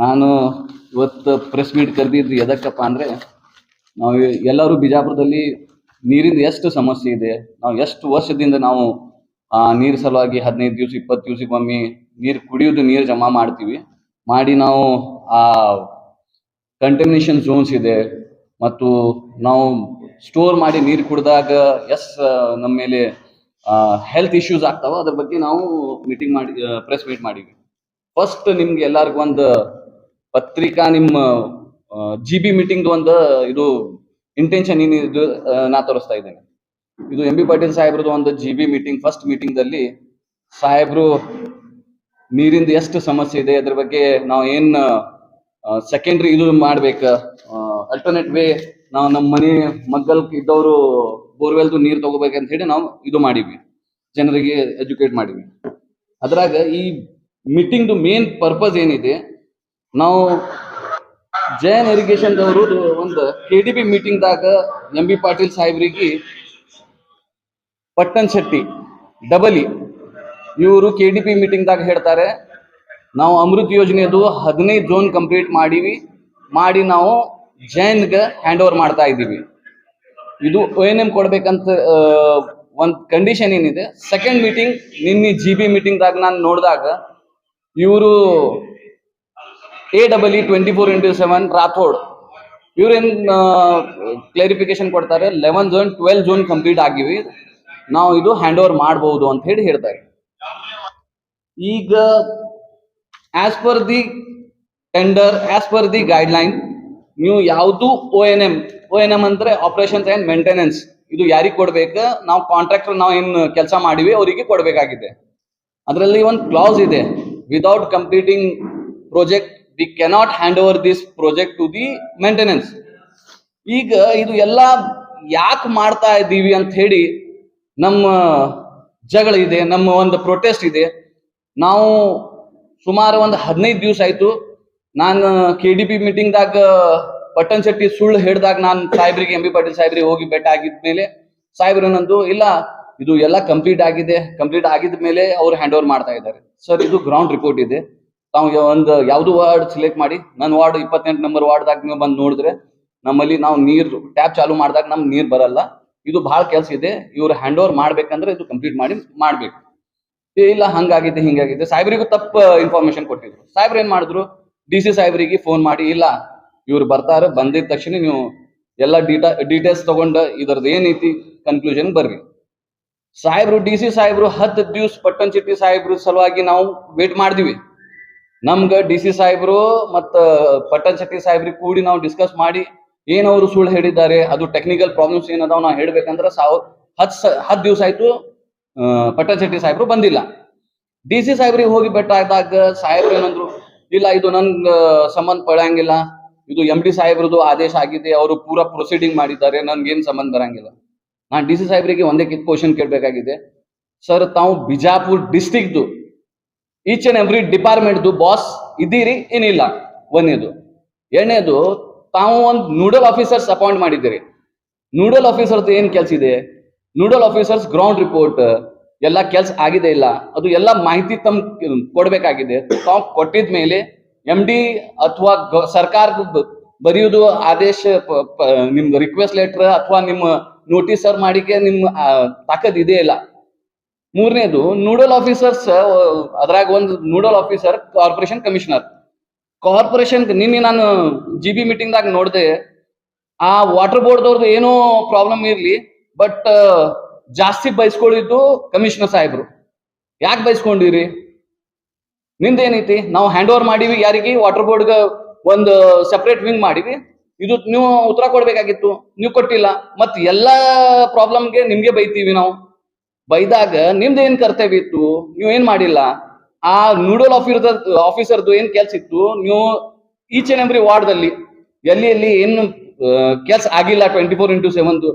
ನಾನು ಇವತ್ತು press meet ಕರೆದಿದ್ದು ಎದಕ್ಕಪ್ಪ ಅಂದರೆ, ನಾವು ಎಲ್ಲರೂ ಬಿಜಾಪುರದಲ್ಲಿ ನೀರಿಂದ ಎಷ್ಟು ಸಮಸ್ಯೆ ಇದೆ, ನಾವು ಎಷ್ಟು ವರ್ಷದಿಂದ ನಾವು ನೀರು ಸಲುವಾಗಿ 15 ದಿವಸ 20 ದಿವಸಕ್ಕೊಮ್ಮೆ ನೀರು ಜಮಾ ಮಾಡ್ತೀವಿ. ಮಾಡಿ ನಾವು ಆ ಕಂಟಮಿನೇಷನ್ ಝೋನ್ಸ್ ಇದೆ ಮತ್ತು ನಾವು ಸ್ಟೋರ್ ಮಾಡಿ ನೀರು ಕುಡಿದಾಗ ನಮ್ಮ ಮೇಲೆ ಹೆಲ್ತ್ ಇಶ್ಯೂಸ್ ಆಗ್ತಾವ. ಅದ್ರ ಬಗ್ಗೆ ನಾವು ಮೀಟಿಂಗ್ ಮಾಡಿ ಪ್ರೆಸ್ ಮೀಟ್ ಮಾಡಿದ್ವಿ. ಫಸ್ಟ್ ನಿಮ್ಗೆ ಎಲ್ಲರಿಗೂ ಒಂದು ಪತ್ರಿಕಾ ನಿಮ್ಮ GB ಮೀಟಿಂಗ್ ಒಂದು ಇದು ಇಂಟೆನ್ಷನ್ ಏನಿದು ನಾ ತೋರಿಸ್ತಾ ಇದ್ದೇನೆ. ಇದು MB ಪಾಟೀಲ್ ಸಾಹೇಬ್ರದ್ದು ಒಂದು GB ಮೀಟಿಂಗ್. ಫಸ್ಟ್ ಮೀಟಿಂಗ್ದಲ್ಲಿ ಸಾಹೇಬ್ರು ನೀರಿಂದ ಎಷ್ಟು ಸಮಸ್ಯೆ ಇದೆ, ಅದ್ರ ಬಗ್ಗೆ ನಾವು ಏನ್ ಸೆಕೆಂಡ್ರಿ ಇದು ಮಾಡ್ಬೇಕು, ಅಲ್ಟರ್ನೇಟ್ ವೇ ನಾವು ನಮ್ಮ ಮನೆ ಮಗ್ಗಲ್ ಇದ್ದವರು ಬೋರ್ವೆಲ್ದು ನೀರು ತಗೋಬೇಕಂತ ಹೇಳಿ ನಾವು ಇದು ಮಾಡಿವಿ, ಜನರಿಗೆ ಎಜುಕೇಟ್ ಮಾಡಿವಿ. ಅದ್ರಾಗ ಈ ಮೀಟಿಂಗ್ದು ಮೇನ್ ಪರ್ಪಸ್ ಏನಿದೆ, ನಾವು ಜೈನ್ ಇರಿಗೇಷನ್ ದವರು ಒಂದು KDP ಮೀಟಿಂಗ್ದಾಗ MB ಪಾಟೀಲ್ ಸಾಹೇಬ್ರಿಗೆ ಪಟ್ಟಣ್ ಶೆಟ್ಟಿ ಡಬಲಿ ಇವರು KDP ಮೀಟಿಂಗ್ದಾಗ ಹೇಳ್ತಾರೆ, ನಾವು ಅಮೃತ್ ಯೋಜನೆದು 15 ಝೋನ್ ಕಂಪ್ಲೀಟ್ ಮಾಡಿ ನಾವು ಜೈನ್ಗೆ ಹ್ಯಾಂಡ್ ಓವರ್ ಮಾಡ್ತಾ ಇದ್ದೀವಿ. ಇದು ONM ಕೊಡ್ಬೇಕಂತ ಒಂದು ಕಂಡೀಷನ್ ಏನಿದೆ. ಸೆಕೆಂಡ್ ಮೀಟಿಂಗ್ ನಿನ್ನೆ GB ಮೀಟಿಂಗ್ದಾಗ ನಾನು ನೋಡಿದಾಗ ಇವರು AEE 24/7 ರಾಥೋಡ್ ಇವ್ರೇನ್ ಕ್ಲಾರಿಫಿಕೇಶನ್ ಕೊಡ್ತಾರೆ, 11 ಝೋನ್ 12 ಝೋನ್ ಕಂಪ್ಲೀಟ್ ಆಗಿವಿ, ನಾವು ಇದು ಹ್ಯಾಂಡ್ ಓವರ್ ಮಾಡಬಹುದು ಅಂತ ಹೇಳಿ ಹೇಳ್ತಾರೆ. ಈಗ as per the tender, as per the guideline, ನೀವು ಯಾವುದು ONM ಅಂದ್ರೆ ಆಪರೇಷನ್ಸ್ ಅಂಡ್ ಮೇಂಟೆನೆನ್ಸ್, ಇದು ಯಾರಿಗೆ ಕೊಡ್ಬೇಕು, ನಾವು ಕಾಂಟ್ರಾಕ್ಟರ್ ನಾವು ಏನು ಕೆಲಸ ಮಾಡಿವಿ ಅವರಿಗೆ ಕೊಡಬೇಕಾಗಿದೆ. ಅದರಲ್ಲಿ ಒಂದು ಕ್ಲಾಸ್ ಇದೆ, without completing project we cannot hand over this project to the maintenance. ಈಗ ಇದು ಎಲ್ಲ ಯಾಕೆ ಮಾಡ್ತಾ ಇದ್ದೀವಿ ಅಂತ ಹೇಳಿ ನಮ್ಮ ಜಗಳ ಇದೆ, ನಮ್ಮ ಒಂದು ಪ್ರೊಟೆಸ್ಟ್ ಇದೆ. ನಾವು ಸುಮಾರು ಒಂದು 15 ದಿವಸ ಆಯ್ತು. ನಾನು KDP ಮೀಟಿಂಗ್ದಾಗ ಪಟ್ಟಣ್ ಶೆಟ್ಟಿ ಸುಳ್ಳು ಹೇಳಿದಾಗ ನಾನು ಸಾಹೇಬ್ರಿಗೆ MB ಪಾಟೀಲ್ ಸಾಹೇಬ್ರಿಗೆ ಹೋಗಿ ಭೇಟಿ ಆಗಿದ್ಮೇಲೆ ಸಾಹೇಬ್ರು ಏನಂದ್ರು, ಇಲ್ಲ ಇದು ಎಲ್ಲ ಕಂಪ್ಲೀಟ್ ಆಗಿದ ಮೇಲೆ ಅವ್ರು ಹ್ಯಾಂಡ್ ಓವರ್ ಮಾಡ್ತಾ ಇದ್ದಾರೆ. ಸರ್, ಇದು ಗ್ರೌಂಡ್ ರಿಪೋರ್ಟ್ ಇದೆ, ತಾವು ಒಂದು ಯಾವ್ದು ವಾರ್ಡ್ ಸಿಲೆಕ್ಟ್ ಮಾಡಿ, ನನ್ನ ವಾರ್ಡ್ 28 ನಂಬರ್ ವಾರ್ಡ್ದಾಗ ನೀವು ಬಂದು ನೋಡಿದ್ರೆ ನಮ್ಮಲ್ಲಿ ನಾವು ನೀರು ಟ್ಯಾಪ್ ಚಾಲು ಮಾಡಿದಾಗ ನಮ್ಗೆ ನೀರು ಬರಲ್ಲ. ಇದು ಬಹಳ ಕೆಲಸ ಇದೆ, ಇವ್ರು ಹ್ಯಾಂಡ್ ಓವರ್ ಮಾಡ್ಬೇಕಂದ್ರೆ ಇದು ಕಂಪ್ಲೀಟ್ ಮಾಡ್ಬೇಕು. ಇಲ್ಲ ಹಿಂಗಾಗಿದೆ ಸಾಹೇಬ್ರಿಗೂ ತಪ್ಪು ಇನ್ಫಾರ್ಮೇಶನ್ ಕೊಟ್ಟಿದ್ರು. ಸಾಹೇಬ್ರು ಏನ್ ಮಾಡಿದ್ರು, DC ಸಾಹೇಬ್ರಿಗೆ ಫೋನ್ ಮಾಡಿ, ಇಲ್ಲ ಇವ್ರು ಬರ್ತಾರೆ, ಬಂದಿದ ತಕ್ಷಣ ನೀವು ಎಲ್ಲ ಡೀಟೇಲ್ಸ್ ತಗೊಂಡು ಇದರದ್ದು ಏನೈತಿ ಕನ್ಕ್ಲೂಷನ್ ಬರ್ರಿ. ಸಾಹೇಬ್ರು DC ಸಾಹೇಬ್ರು 10 ದಿವಸ ಪಟ್ಟಣ್ ಶೆಟ್ಟಿ ಸಾಹೇಬ್ರು ಸಲುವಾಗಿ ನಾವು ವೇಟ್ ಮಾಡಿದ್ವಿ. ನಮ್ಗೆ DC ಸಾಹೇಬ್ರು ಮತ್ತು ಪಟ್ಟಣ್ ಶೆಟ್ಟಿ ಸಾಹೇಬ್ರಿಗೆ ಕೂಡಿ ನಾವು ಡಿಸ್ಕಸ್ ಮಾಡಿ ಏನವರು ಸುಳ್ಳು ಹೇಳಿದ್ದಾರೆ, ಅದು ಟೆಕ್ನಿಕಲ್ ಪ್ರಾಬ್ಲಮ್ಸ್ ಏನದಾವ್ ನಾವು ಹೇಳ್ಬೇಕಂದ್ರೆ 10 ದಿವಸ ಆಯ್ತು ಪಟ್ಟಣ್ ಶೆಟ್ಟಿ ಸಾಹೇಬ್ರು ಬಂದಿಲ್ಲ. DC ಸಾಹೇಬ್ರಿಗೆ ಹೋಗಿ ಆದಾಗ ಸಾಹೇಬ್ರು ಏನಂದ್ರು, ಇಲ್ಲ ಇದು ನನ್ಗೆ ಸಂಬಂಧ ಪಡಂಗಿಲ್ಲ, ಇದು MD ಸಾಹೇಬ್ರದ್ದು ಆದೇಶ ಆಗಿದೆ, ಅವರು ಪೂರಾ ಪ್ರೊಸೀಡಿಂಗ್ ಮಾಡಿದ್ದಾರೆ, ನನ್ಗೇನು ಸಂಬಂಧ ಬರಂಗಿಲ್ಲ. ನಾನು DC ಸಾಹೇಬ್ರಿಗೆ ಒಂದೇ ಕ್ವಶನ್ ಕೇಳಬೇಕಾಗಿದೆ, ಸರ್ ತಾವು ಬಿಜಾಪುರ್ ಡಿಸ್ಟ್ರಿಕ್ಟ್ದು ಈಚ್ ಅಂಡ್ ಎವ್ರಿ ಡಿಪಾರ್ಟ್ಮೆಂಟ್ದು ಬಾಸ್ ಇದ್ದೀರಿ ಏನಿಲ್ಲ, ಒಂದೇದು. ಎರಡನೇದು, ತಾವು ಒಂದು ನೂಡಲ್ ಆಫೀಸರ್ಸ್ ಅಪಾಯಿಂಟ್ ಮಾಡಿದ್ದೀರಿ. ನೂಡಲ್ ಆಫೀಸರ್ದು ಏನು ಕೆಲಸ ಇದೆ, ನೂಡಲ್ ಆಫೀಸರ್ಸ್ ಗ್ರೌಂಡ್ ರಿಪೋರ್ಟ್ ಎಲ್ಲ ಕೆಲಸ ಆಗಿದೆ ಇಲ್ಲ, ಅದು ಎಲ್ಲ ಮಾಹಿತಿ ಕೊಡ್ಬೇಕಾಗಿದೆ. ತಾವು ಕೊಟ್ಟಿದ ಮೇಲೆ MD ಅಥವಾ ಸರ್ಕಾರ ಬರೆಯುವುದು ಆದೇಶ, ನಿಮ್ದು ರಿಕ್ವೆಸ್ಟ್ ಲೆಟರ್ ಅಥವಾ ನಿಮ್ಮ ನೋಟಿಸ್ ಸರ್ ಮಾಡಿಕೆ ನಿಮ್ಮ ತಾಕತ್ ಇದೆ ಇಲ್ಲ. ಮೂರನೇದು, ನೂಡಲ್ ಆಫೀಸರ್ಸ್, ಅದ್ರಾಗ ಒಂದು ನೂಡಲ್ ಆಫೀಸರ್ ಕಾರ್ಪೊರೇಷನ್ ಕಮಿಷನರ್. ನಿನ್ನೆ ನಾನು GB ಮೀಟಿಂಗ್ದಾಗ ನೋಡಿದೆ, ಆ ವಾಟರ್ ಬೋರ್ಡ್ದವ್ರದ್ದು ಏನೋ ಪ್ರಾಬ್ಲಮ್ ಇರ್ಲಿ, ಬಟ್ ಜಾಸ್ತಿ ಬಯಸ್ಕೊಂಡಿದ್ದು ಕಮಿಷನರ್ ಸಾಹೇಬ್ರು. ಯಾಕೆ ಬಯಸ್ಕೊಂಡಿರಿ, ನಿಂದೇನೈತಿ, ನಾವು ಹ್ಯಾಂಡ್ ಓವರ್ ಮಾಡಿವಿ ಯಾರಿಗೆ, ವಾಟರ್ ಬೋರ್ಡ್ಗೆ ಒಂದು ಸೆಪರೇಟ್ ವಿಂಗ್ ಮಾಡಿವಿ, ಇದು ನೀವು ಉತ್ತರ ಕೊಡ್ಬೇಕಾಗಿತ್ತು, ನೀವು ಕೊಟ್ಟಿಲ್ಲ. ಮತ್ ಎಲ್ಲಾ ಪ್ರಾಬ್ಲಮ್ಗೆ ನಿಮ್ಗೆ ಬೈತೀವಿ ನಾವು. ಬೈದಾಗ ನಿಮ್ದೇನ್ ಕರ್ತವ್ಯ ಇತ್ತು, ನೀವು ಏನ್ ಮಾಡಿಲ್ಲ. ಆ ನೂಡಲ್ ಆಫೀಸರ್ದು ಏನ್ ಕೆಲ್ಸ ಇತ್ತು, ನೀವು ಈಚ್ ಅಂಡ್ ಎವ್ರಿ ವಾರ್ಡ್ದಲ್ಲಿ ಎಲ್ಲಿ ಏನು ಕೆಲ್ಸ ಆಗಿಲ್ಲ 24/7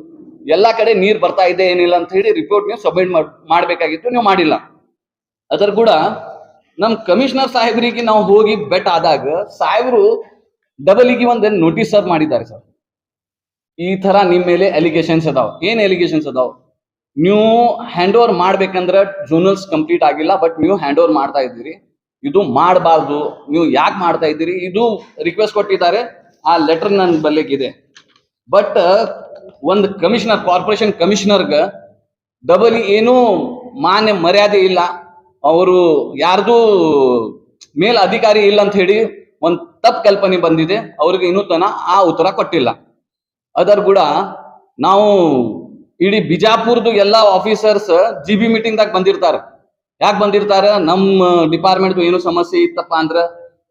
ಎಲ್ಲಾ ಕಡೆ ನೀರ್ ಬರ್ತಾ ಇದೆ ಏನಿಲ್ಲ ಅಂತ ಹೇಳಿ ರಿಪೋರ್ಟ್ ನೀವು ಸಬ್ಮಿಟ್ ಮಾಡ್ಬೇಕಾಗಿತ್ತು, ನೀವು ಮಾಡಿಲ್ಲ. ಅದರ ಕೂಡ ನಮ್ ಕಮಿಷನರ್ ಸಾಹೇಬ್ರಿಗೆ ನಾವು ಹೋಗಿ ಆದಾಗ ಸಾಹೇಬ್ರು ಡಬಲಿಗೆ ಒಂದು ನೋಟಿಸ್ ಸರ್ವ್ ಮಾಡಿದ್ದಾರೆ. ಸರ್, ಈ ತರ ನಿಮ್ ಮೇಲೆ ಅಲಿಗೇಷನ್ಸ್ ಅದಾವ. ಏನ್ ಅಲಿಗೇಷನ್ಸ್ ಅದಾವ, ನೀವು ಹ್ಯಾಂಡ್ ಓವರ್ ಮಾಡ್ಬೇಕಂದ್ರೆ ಝೋನಲ್ಸ್ ಕಂಪ್ಲೀಟ್ ಆಗಿಲ್ಲ, ಬಟ್ ನೀವು ಹ್ಯಾಂಡ್ ಓವರ್ ಮಾಡ್ತಾ ಇದ್ದೀರಿ. ಇದು ಮಾಡಬಾರ್ದು, ನೀವು ಯಾಕೆ ಮಾಡ್ತಾ ಇದ್ದೀರಿ, ಇದು ರಿಕ್ವೆಸ್ಟ್ ಕೊಟ್ಟಿದ್ದಾರೆ. ಆ ಲೆಟರ್ ನನ್ನ ಬಲ್ಲಿಗಿದೆ. ಬಟ್ ಒಂದು ಕಮಿಷನರ್, ಕಾರ್ಪೊರೇಷನ್ ಕಮಿಷನರ್ಗ ಡಬಲ್ ಏನು ಮಾನ್ಯ ಮರ್ಯಾದೆ ಇಲ್ಲ, ಅವರು ಯಾರ್ದು ಮೇಲ್ ಅಧಿಕಾರಿ ಇಲ್ಲ ಅಂತ ಹೇಳಿ ಒಂದು ತಪ್ಪು ಕಲ್ಪನೆ ಬಂದಿದೆ. ಅವ್ರಿಗೆ ಇನ್ನೂ ತನ ಆ ಉತ್ತರ ಕೊಟ್ಟಿಲ್ಲ. ಅದರ ಕೂಡ ನಾವು ಇಡೀ ಬಿಜಾಪುರದು ಎಲ್ಲ ಆಫೀಸರ್ಸ್ GB ಮೀಟಿಂಗ್ದಾಗ ಬಂದಿರ್ತಾರೆ. ಯಾಕೆ ಬಂದಿರ್ತಾರೆ? ನಮ್ಮ ಡಿಪಾರ್ಟ್ಮೆಂಟ್ ಏನು ಸಮಸ್ಯೆ ಇತ್ತಪ್ಪ ಅಂದ್ರೆ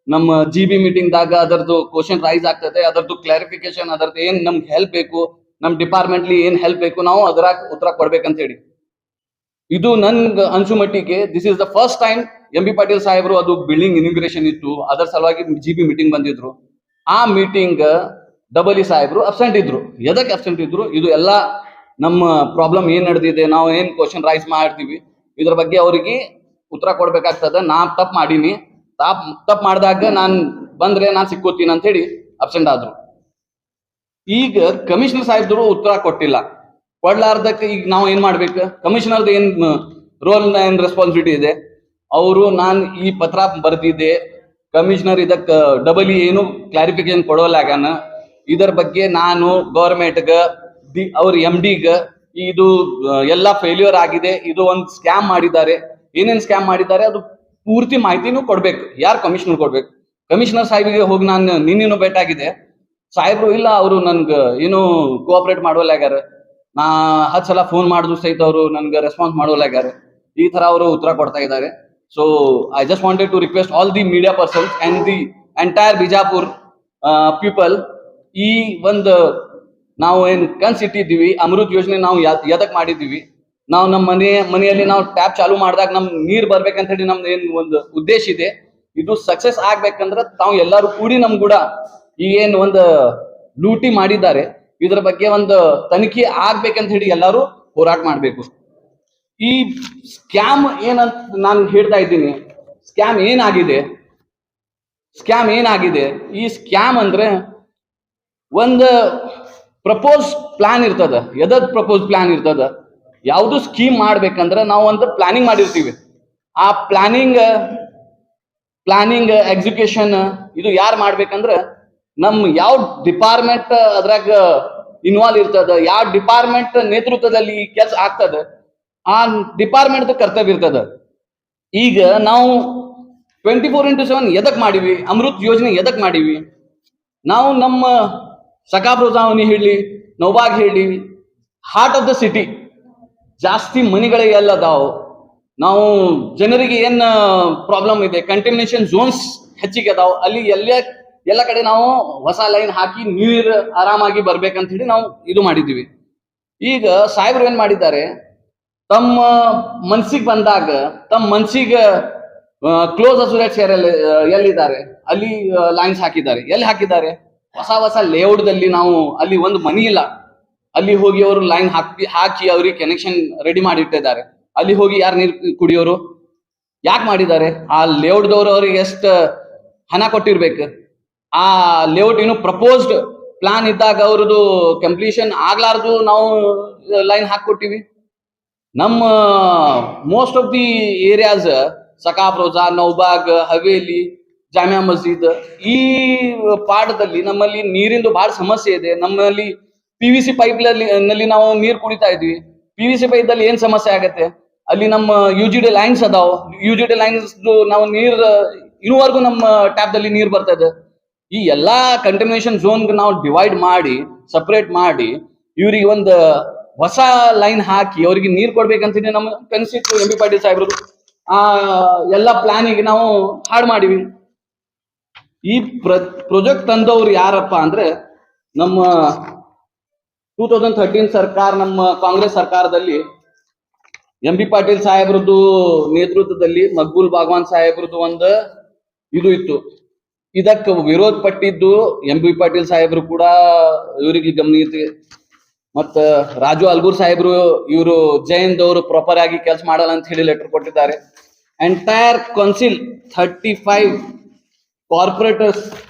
ನಮ್ಮ GB ಮೀಟಿಂಗ್ದಾಗ ಅದರದ್ದು ಕ್ವಶನ್ ರೈಸ್ ಆಗ್ತದೆ, ಅದರದ್ದು ಕ್ಲಾರಿಫಿಕೇಶನ್, ಅದರದ್ದು ಏನ್ ನಮ್ಗೆ ಹೆಲ್ಪ್ ಬೇಕು, ನಮ್ಮ ಡಿಪಾರ್ಟ್ಮೆಂಟ್ಲಿ ಏನ್ ಹೆಲ್ಪ್ ಬೇಕು, ನಾವು ಅದರಾಗ ಉತ್ತರ ಕೊಡ್ಬೇಕಂತ ಹೇಳಿ. ಇದು ನನ್ಗೆ ಅನ್ಸು ಮಟ್ಟಿಗೆ this is the first time MB Patil ಸಾಹೇಬರು, ಅದು ಬಿಲ್ಡಿಂಗ್ ಇನಿಗ್ರೇಷನ್ ಇತ್ತು, ಅದರ ಸಲುವಾಗಿ GB ಮೀಟಿಂಗ್ ಬಂದಿದ್ರು. ಆ ಮೀಟಿಂಗ್ ಡಬಲಿ ಸಾಹೇಬರು ಅಬ್ಸೆಂಟ್ ಇದ್ರು. ಎದಕ್ಕೆ ಅಬ್ಸೆಂಟ್ ಇದ್ರು? ಇದು ಎಲ್ಲ ನಮ್ಮ ಪ್ರಾಬ್ಲಮ್ ಏನ್ ನಡೆದಿದೆ, ನಾವು ಏನ್ ಕ್ವಶನ್ ರೈಸ್ ಮಾಡ್ತೀವಿ, ಇದ್ರ ಬಗ್ಗೆ ಅವರಿಗೆ ಉತ್ತರ ಕೊಡ್ಬೇಕಾಗ್ತದೆ. ನಾ ತಪ್ಪು ಮಾಡೀನಿ, ತಪ್ಪು ಮಾಡಿದಾಗ ನಾನು ಬಂದ್ರೆ ನಾನು ಸಿಕ್ಕೋತೀನಿ ಅಂತ ಹೇಳಿ ಅಬ್ಸೆಂಟ್ ಆದ್ರು. ಈಗ ಕಮಿಷನರ್ ಸಾಹೇಬ್ರು ಉತ್ತರ ಕೊಟ್ಟಿಲ್ಲ. ಕೊಡ್ಲಾರ್ದಕ್ಕೆ ಈಗ ನಾವು ಏನ್ ಮಾಡ್ಬೇಕು? ಕಮಿಷನರ್ದು ಏನ್ ರೋಲ್ ಏನ್ ರೆಸ್ಪಾನ್ಸಿಬಿಲಿಟಿ ಇದೆ? ಅವರು ನಾನು ಈ ಪತ್ರ ಬರೆದಿದ್ದೆ, ಕಮಿಷನರ್ ಇದಕ್ಕೆ ಡಬಲಿ ಏನು ಕ್ಲಾರಿಫಿಕೇಶನ್ ಕೊಡೋಲಾಗನ, ಇದರ ಬಗ್ಗೆ ನಾನು ಗೌರ್ಮೆಂಟ್ಗೆ ಅವ್ರ MDಗ ಇದು ಎಲ್ಲ ಫೇಲ್ಯೂರ್ ಆಗಿದೆ, ಇದು ಒಂದು ಸ್ಕ್ಯಾಮ್ ಮಾಡಿದ್ದಾರೆ, ಏನೇನು ಸ್ಕ್ಯಾಮ್ ಮಾಡಿದ್ದಾರೆ ಅದು ಪೂರ್ತಿ ಮಾಹಿತಿನೂ ಕೊಡ್ಬೇಕು. ಯಾರು? ಕಮಿಷನರ್ ಕೊಡ್ಬೇಕು. ಕಮಿಷನರ್ ಸಾಹೇಬಿಗೆ ಹೋಗಿ ನಾನು ನಿನ್ನೇನು ಭೇಟಾಗಿದೆ, ಸಾಹೇಬ್ರು ಇಲ್ಲ, ಅವರು ನನ್ಗೆ ಏನು ಕೋಆಪರೇಟ್ ಮಾಡೋಲಾಗ್ಯಾರ, ನಾ 10 ಸಲ ಫೋನ್ ಮಾಡಿದ್ರು ಸಹಿತ ಅವರು ನನ್ಗೆ ರೆಸ್ಪಾನ್ಸ್ ಮಾಡೋಲಾಗ್ಯಾರ, ಈ ತರ ಅವರು ಉತ್ತರ ಕೊಡ್ತಾ ಇದ್ದಾರೆ. So I just wanted to request all the media persons and the entire Bijapur people, ಈ ಒಂದು ನಾವು ಏನ್ ಕನ್ಸಿಟ್ಟಿದ್ದೀವಿ ಅಮೃತ್ ಯೋಜನೆ ನಾವು ಎದಕ್ ಮಾಡಿದ್ದೀವಿ, ನಾವು ನಮ್ಮ ಮನೆಯಲ್ಲಿ ನಾವು ಟ್ಯಾಪ್ ಚಾಲು ಮಾಡಿದಾಗ ನಮ್ ನೀರ್ ಬರ್ಬೇಕಂತ ಹೇಳಿ ನಮ್ದು ಏನ್ ಒಂದು ಉದ್ದೇಶ ಇದೆ, ಇದು ಸಕ್ಸಸ್ ಆಗ್ಬೇಕಂದ್ರೆ ತಾವು ಎಲ್ಲರೂ ಕೂಡಿ ನಮ್ ಕೂಡ ಈಗೇನು ಒಂದು ಲೂಟಿ ಮಾಡಿದ್ದಾರೆ ಇದ್ರ ಬಗ್ಗೆ ಒಂದು ತನಿಖೆ ಆಗ್ಬೇಕಂತ ಹೇಳಿ ಎಲ್ಲರೂ ಹೋರಾಟ ಮಾಡ್ಬೇಕು. ಈ ಸ್ಕ್ಯಾಮ್ ಏನಂತ ನಾನು ಹೇಳ್ತಾ ಇದ್ದೀನಿ, ಸ್ಕ್ಯಾಮ್ ಏನಾಗಿದೆ? ಈ ಸ್ಕ್ಯಾಮ್ ಅಂದ್ರೆ ಒಂದು ಪ್ರಪೋಸ್ ಪ್ಲಾನ್ ಇರ್ತದ. ಎದದ್ ಪ್ರಪೋಸ್ ಪ್ಲಾನ್ ಇರ್ತದ? ಯಾವುದು ಸ್ಕೀಮ್ ಮಾಡ್ಬೇಕಂದ್ರೆ ನಾವು ಒಂದು ಪ್ಲಾನಿಂಗ್ ಮಾಡಿರ್ತೀವಿ. ಆ ಪ್ಲಾನಿಂಗ್ ಎಕ್ಸಿಕ್ಯೂಷನ್ ಇದು ಯಾರು ಮಾಡ್ಬೇಕಂದ್ರೆ ನಮ್ ಯಾವ ಡಿಪಾರ್ಟ್ಮೆಂಟ್ ಅದ್ರಾಗ ಇನ್ವಾಲ್ವ್ ಇರ್ತದ, ಯಾವ ಡಿಪಾರ್ಟ್ಮೆಂಟ್ ನೇತೃತ್ವದಲ್ಲಿ ಈ ಕೆಲಸ ಆಗ್ತದ, ಆ ಡಿಪಾರ್ಟ್ಮೆಂಟ್ ಕರ್ತವ್ಯ ಇರ್ತದ. ಈಗ ನಾವು 24x7 ಎದಕ್ ಮಾಡಿವಿ? ಅಮೃತ್ ಯೋಜನೆ ಎದಕ್ ಮಾಡಿವಿ? ನಾವು ನಮ್ಮ ಸಕಾಪ್ರೋಜಾವನಿ ಹೇಳಿ, ನೌಬಾಗ್ ಹೇಳಿ, ಹಾರ್ಟ್ ಆಫ್ ದ ಸಿಟಿ ಜಾಸ್ತಿ ಮನಿಗಳೇ ಎಲ್ಲ ಅದಾವು. ನಾವು ಜನರಿಗೆ ಏನ್ ಪ್ರಾಬ್ಲಮ್ ಇದೆ, ಕಂಟಮಿನೇಷನ್ ಝೋನ್ಸ್ ಹೆಚ್ಚಿಗೆ ಅದಾವ, ಅಲ್ಲಿ ಎಲ್ಲ ಕಡೆ ನಾವು ಹೊಸ ಲೈನ್ ಹಾಕಿ ನೀರು ಆರಾಮಾಗಿ ಬರ್ಬೇಕಂತ ಹೇಳಿ ನಾವು ಇದು ಮಾಡಿದ್ದೀವಿ. ಈಗ ಸಾಹೇಬ್ರು ಏನ್ ಮಾಡಿದ್ದಾರೆ, ತಮ್ಮ ಮನ್ಸಿಗೆ ಬಂದಾಗ, ತಮ್ಮ ಮನ್ಸಿಗೆ ಕ್ಲೋಸ್ ಅಸೋಸಿಯೇಟ್ಸ್ ಎಲ್ಲಿದ್ದಾರೆ ಅಲ್ಲಿ ಲೈನ್ಸ್ ಹಾಕಿದ್ದಾರೆ. ಎಲ್ಲಿ ಹಾಕಿದ್ದಾರೆ? ಹೊಸ ಲೇಔಟ್ದಲ್ಲಿ. ನಾವು ಅಲ್ಲಿ ಒಂದು ಮನಿ ಇಲ್ಲ, ಅಲ್ಲಿ ಹೋಗಿ ಅವರು ಲೈನ್ ಹಾಕಿ ಅವ್ರಿಗೆ ಕನೆಕ್ಷನ್ ರೆಡಿ ಮಾಡಿ ಇಟ್ಟಿದ್ದಾರೆ. ಅಲ್ಲಿ ಹೋಗಿ ಯಾರು ನೀರು ಕುಡಿಯೋರು? ಯಾಕೆ ಮಾಡಿದ್ದಾರೆ? ಆ ಲೇಔಟ್ದವ್ರು ಅವ್ರಿಗೆ ಎಷ್ಟು ಹಣ ಕೊಟ್ಟಿರ್ಬೇಕು? ಆ ಲೇಔಟ್ ಏನು ಪ್ರಪೋಸ್ಡ್ ಪ್ಲಾನ್ ಇದ್ದಾಗ ಅವ್ರದ್ದು ಕಂಪ್ಲೀಷನ್ ಆಗ್ಲಾರ್ದು ನಾವು ಲೈನ್ ಹಾಕೊಟ್ಟಿವಿ. ನಮ್ಮ ಮೋಸ್ಟ್ ಆಫ್ ದಿ ಏರಿಯಾಸ್, ಸಕಾಫ್ರೋಜಾ, ನೌಬಾಗ್, ಹವೇಲಿ, ಜಾಮಿಯಾ ಮಸ್ಜಿದ್, ಈ ಪಾಠದಲ್ಲಿ ನಮ್ಮಲ್ಲಿ ನೀರಿಂದು ಬಹಳ ಸಮಸ್ಯೆ ಇದೆ. ನಮ್ಮಲ್ಲಿ PVC ಪೈಪ್ ನಲ್ಲಿ ನಾವು ನೀರು ಕುಡಿತಾ ಇದ್ವಿ. PVC ಪೈಪ್ ಏನ್ ಸಮಸ್ಯೆ ಆಗತ್ತೆ? ಅಲ್ಲಿ ನಮ್ಮ UGD ಲೈನ್ಸ್ ಅದಾವ. UGD ಲೈನ್ಸ್ ನಾವು ನೀರ್ ಇನ್ನೂವರೆಗೂ ನಮ್ಮ ಟ್ಯಾಪ್ ದಲ್ಲಿ ನೀರ್ ಬರ್ತದೆ. ಈ ಎಲ್ಲಾ ಕಂಟಮಿನೇಷನ್ ಝೋನ್ ನಾವು ಡಿವೈಡ್ ಮಾಡಿ, ಸಪರೇಟ್ ಮಾಡಿ, ಇವ್ರಿಗೆ ಒಂದು ಹೊಸ ಲೈನ್ ಹಾಕಿ ಅವ್ರಿಗೆ ನೀರ್ ಕೊಡ್ಬೇಕಂತ ನಮ್ಮ ಕನಸಿತ್ತು MB ಪಾಟೀಲ್ ಸಾಹೇಬ್ರದು. ಆ ಎಲ್ಲ ಪ್ಲಾನಿಗೆ ನಾವು ಹಾಳು ಮಾಡಿವಿ. ಈ ಪ್ರಾಜೆಕ್ಟ್ ತಂದವ್ರು ಯಾರಪ್ಪ ಅಂದ್ರೆ ನಮ್ಮ 2013 ಸರ್ಕಾರ, ನಮ್ಮ ಕಾಂಗ್ರೆಸ್ ಸರ್ಕಾರದಲ್ಲಿ MB ಪಾಟೀಲ್ ಸಾಹೇಬ್ರದ್ದು ನೇತೃತ್ವದಲ್ಲಿ ಮಕ್ಬೂಲ್ ಬಾಗ್ವಾನ್ ಸಾಹೇಬ್ರದ್ದು ಒಂದು ಇದು ಇತ್ತು. ಇದಕ್ಕೆ ವಿರೋಧ ಪಟ್ಟಿದ್ದು MB ಪಾಟೀಲ್ ಸಾಹೇಬ್ರು ಕೂಡ ಇವರಿಗೆ ಗಮನಿಸಿ, ಮತ್ತ ರಾಜು ಅಲ್ಗೂರ್ ಸಾಹೇಬ್ರು ಇವರು ಜೈನ್ದವರು ಪ್ರಾಪರ್ ಆಗಿ ಕೆಲಸ ಮಾಡಲ್ಲ ಅಂತ ಹೇಳಿ ಲೆಟರ್ ಕೊಟ್ಟಿದ್ದಾರೆ. ಎಂಟೈರ್ ಕೌನ್ಸಿಲ್ 35 ಕಾರ್ಪೊರೇಟರ್ಸ್